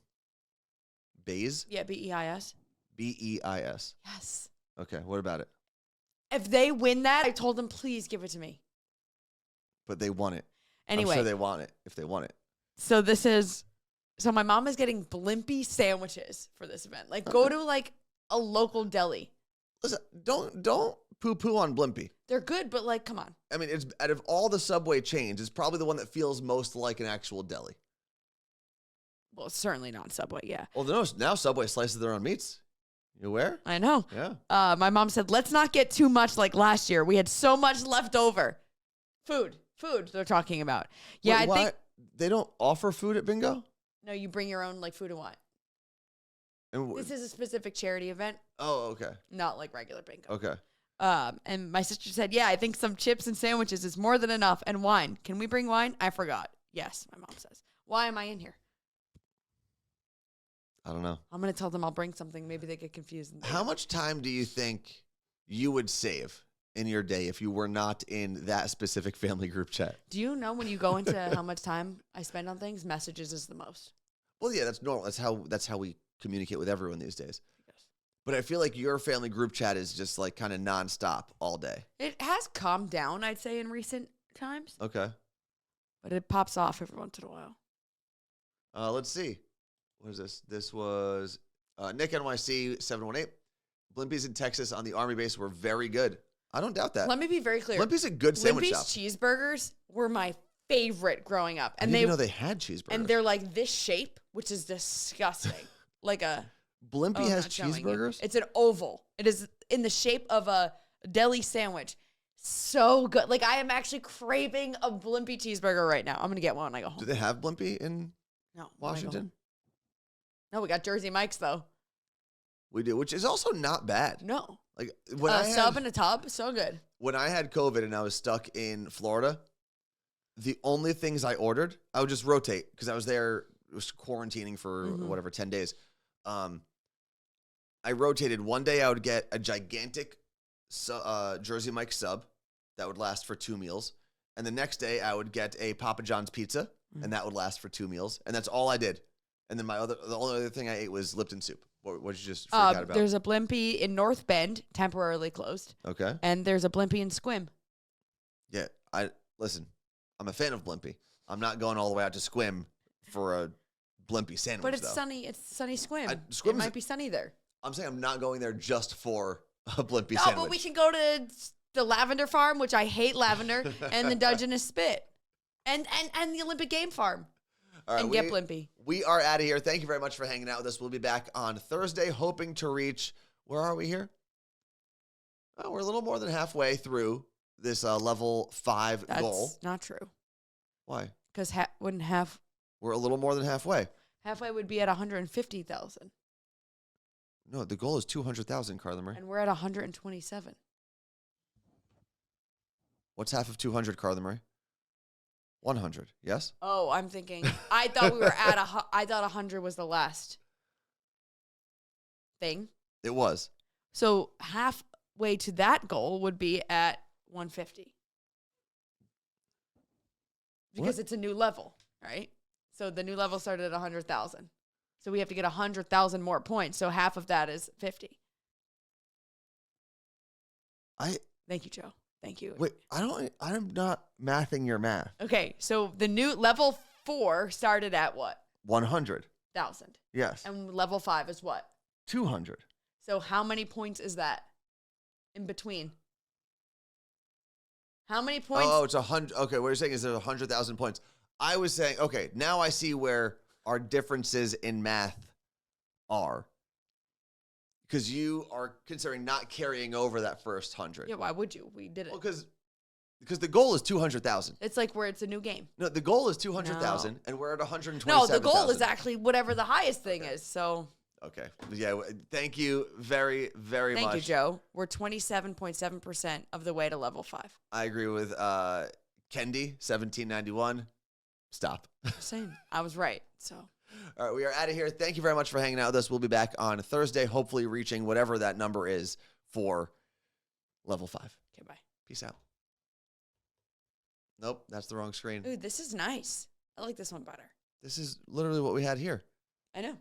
[SPEAKER 1] Bays?
[SPEAKER 2] Yeah, BEIS.
[SPEAKER 1] BEIS.
[SPEAKER 2] Yes.
[SPEAKER 1] Okay. What about it?
[SPEAKER 2] If they win that, I told them, please give it to me.
[SPEAKER 1] But they want it.
[SPEAKER 2] Anyway,
[SPEAKER 1] I'm sure they want it if they want it.
[SPEAKER 2] so my mom is getting Blimpie sandwiches for this event. Like, go to like a local deli.
[SPEAKER 1] Listen, don't poo-poo on Blimpie.
[SPEAKER 2] They're good, but like, come on.
[SPEAKER 1] I mean, it's out of all the Subway chains, it's probably the one that feels most like an actual deli.
[SPEAKER 2] Well, certainly not Subway, yeah.
[SPEAKER 1] Well, now Subway slices their own meats. You aware?
[SPEAKER 2] I know.
[SPEAKER 1] Yeah.
[SPEAKER 2] My mom said, let's not get too much like last year. We had so much left over. Food they're talking about. Yeah,
[SPEAKER 1] Wait,
[SPEAKER 2] I think.
[SPEAKER 1] They don't offer food at bingo?
[SPEAKER 2] No, you bring your own like food and wine.
[SPEAKER 1] And
[SPEAKER 2] This is a specific charity event,
[SPEAKER 1] oh, okay.
[SPEAKER 2] not like regular bingo.
[SPEAKER 1] Okay.
[SPEAKER 2] And my sister said, yeah, I think some chips and sandwiches is more than enough. And wine. Can we bring wine? I forgot. Yes, my mom says. Why am I in here?
[SPEAKER 1] I don't know.
[SPEAKER 2] I'm going to tell them I'll bring something. Maybe they get confused.
[SPEAKER 1] How much time do you think you would save in your day if you were not in that specific family group chat?
[SPEAKER 2] Do you know when you go into how much time I spend on things? Messages is the most.
[SPEAKER 1] Well, yeah, that's normal. That's how we communicate with everyone these days. But I feel like your family group chat is just like kind of nonstop all day.
[SPEAKER 2] It has calmed down, I'd say, in recent times.
[SPEAKER 1] Okay.
[SPEAKER 2] But it pops off every once in a while.
[SPEAKER 1] Let's see. What is this? This was Nick NYC 718. Blimpies in Texas on the Army base were very good. I don't doubt that.
[SPEAKER 2] Let me be very clear.
[SPEAKER 1] Blimpies a good sandwich shop.
[SPEAKER 2] Blimpie's cheeseburgers were my favorite growing up.
[SPEAKER 1] And I didn't even know they had cheeseburgers.
[SPEAKER 2] And they're like this shape, which is disgusting. Like a...
[SPEAKER 1] Blimpie has cheeseburgers?
[SPEAKER 2] It's an oval. It is in the shape of a deli sandwich. So good. Like, I am actually craving a Blimpie cheeseburger right now. I'm going to get one when I go home.
[SPEAKER 1] Do they have Blimpie in Washington?
[SPEAKER 2] No, we got Jersey Mike's, though.
[SPEAKER 1] We do, which is also not bad.
[SPEAKER 2] No.
[SPEAKER 1] Like when I
[SPEAKER 2] sub in a tub, so good.
[SPEAKER 1] When I had COVID and I was stuck in Florida, the only things I ordered, I would just rotate because I was there, it was quarantining for whatever, 10 days. I rotated. One day I would get a gigantic Jersey Mike sub that would last for 2 meals. And the next day I would get a Papa John's pizza and that would last for 2 meals. And that's all I did. And then the only other thing I ate was Lipton soup. What did you just forget about?
[SPEAKER 2] There's a Blimpie in North Bend, temporarily closed.
[SPEAKER 1] Okay.
[SPEAKER 2] And there's a Blimpie in Squim.
[SPEAKER 1] Yeah. Listen, I'm a fan of Blimpie. I'm not going all the way out to Squim for a Blimpie sandwich,
[SPEAKER 2] but it's sunny. It's sunny Squim. It might be sunny there.
[SPEAKER 1] I'm saying I'm not going there just for a Blimpie
[SPEAKER 2] sandwich. No, but we can go to the Lavender Farm, which I hate lavender, and the Dungeness Spit, and the Olympic Game Farm. All right, and get Blimpie.
[SPEAKER 1] We are out of here. Thank you very much for hanging out with us. We'll be back on Thursday, hoping to reach, where are we here? Oh, we're a little more than halfway through this level 5 goal.
[SPEAKER 2] That's not true.
[SPEAKER 1] Why?
[SPEAKER 2] Because wouldn't half...
[SPEAKER 1] We're a little more than halfway.
[SPEAKER 2] Halfway would be at 150,000.
[SPEAKER 1] No, the goal is 200,000, Carla Marie.
[SPEAKER 2] And we're at 127.
[SPEAKER 1] What's half of 200, Carla Marie? 100, yes?
[SPEAKER 2] Oh, I'm thinking. I thought we were at I thought 100 was the last thing.
[SPEAKER 1] It was.
[SPEAKER 2] So halfway to that goal would be at 150. Because it's a new level, right? So the new level started at 100,000. So we have to get 100,000 more points. So half of that is 50. Thank you, Joe. Thank you.
[SPEAKER 1] Wait, I'm not mathing your math.
[SPEAKER 2] Okay, so the new level 4 started at what?
[SPEAKER 1] 100,000. Yes.
[SPEAKER 2] And level 5 is what?
[SPEAKER 1] 200.
[SPEAKER 2] So how many points is that in between? How many points?
[SPEAKER 1] Oh, it's 100. Okay, what you're saying is there's 100,000 points. I was saying, okay, now I see where our differences in math are. Because you are considering not carrying over that first 100.
[SPEAKER 2] Yeah, why would you? We did it.
[SPEAKER 1] Well, because the goal is 200,000.
[SPEAKER 2] It's like where it's a new game.
[SPEAKER 1] No, the goal is 200,000, and we're at 127,000.
[SPEAKER 2] No, the goal is actually whatever the highest thing is. So.
[SPEAKER 1] Okay. Yeah. Thank you very, very much.
[SPEAKER 2] Thank you, Joe. We're 27.7% of the way to level 5.
[SPEAKER 1] I agree with Kendi, 1791. Stop.
[SPEAKER 2] Same. I was right. So.
[SPEAKER 1] All right, we are out of here. Thank you very much for hanging out with us. We'll be back on Thursday, hopefully reaching whatever that number is for level 5.
[SPEAKER 2] Okay, bye.
[SPEAKER 1] Peace out. Nope, that's the wrong screen.
[SPEAKER 2] Ooh, this is nice. I like this one better.
[SPEAKER 1] This is literally what we had here.
[SPEAKER 2] I know,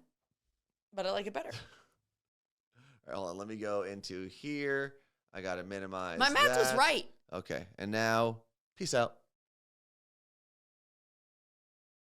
[SPEAKER 2] but I like it better.
[SPEAKER 1] All right, hold on. Let me go into here. I got to minimize
[SPEAKER 2] My math was
[SPEAKER 1] that.
[SPEAKER 2] right.
[SPEAKER 1] Okay, and now, peace out.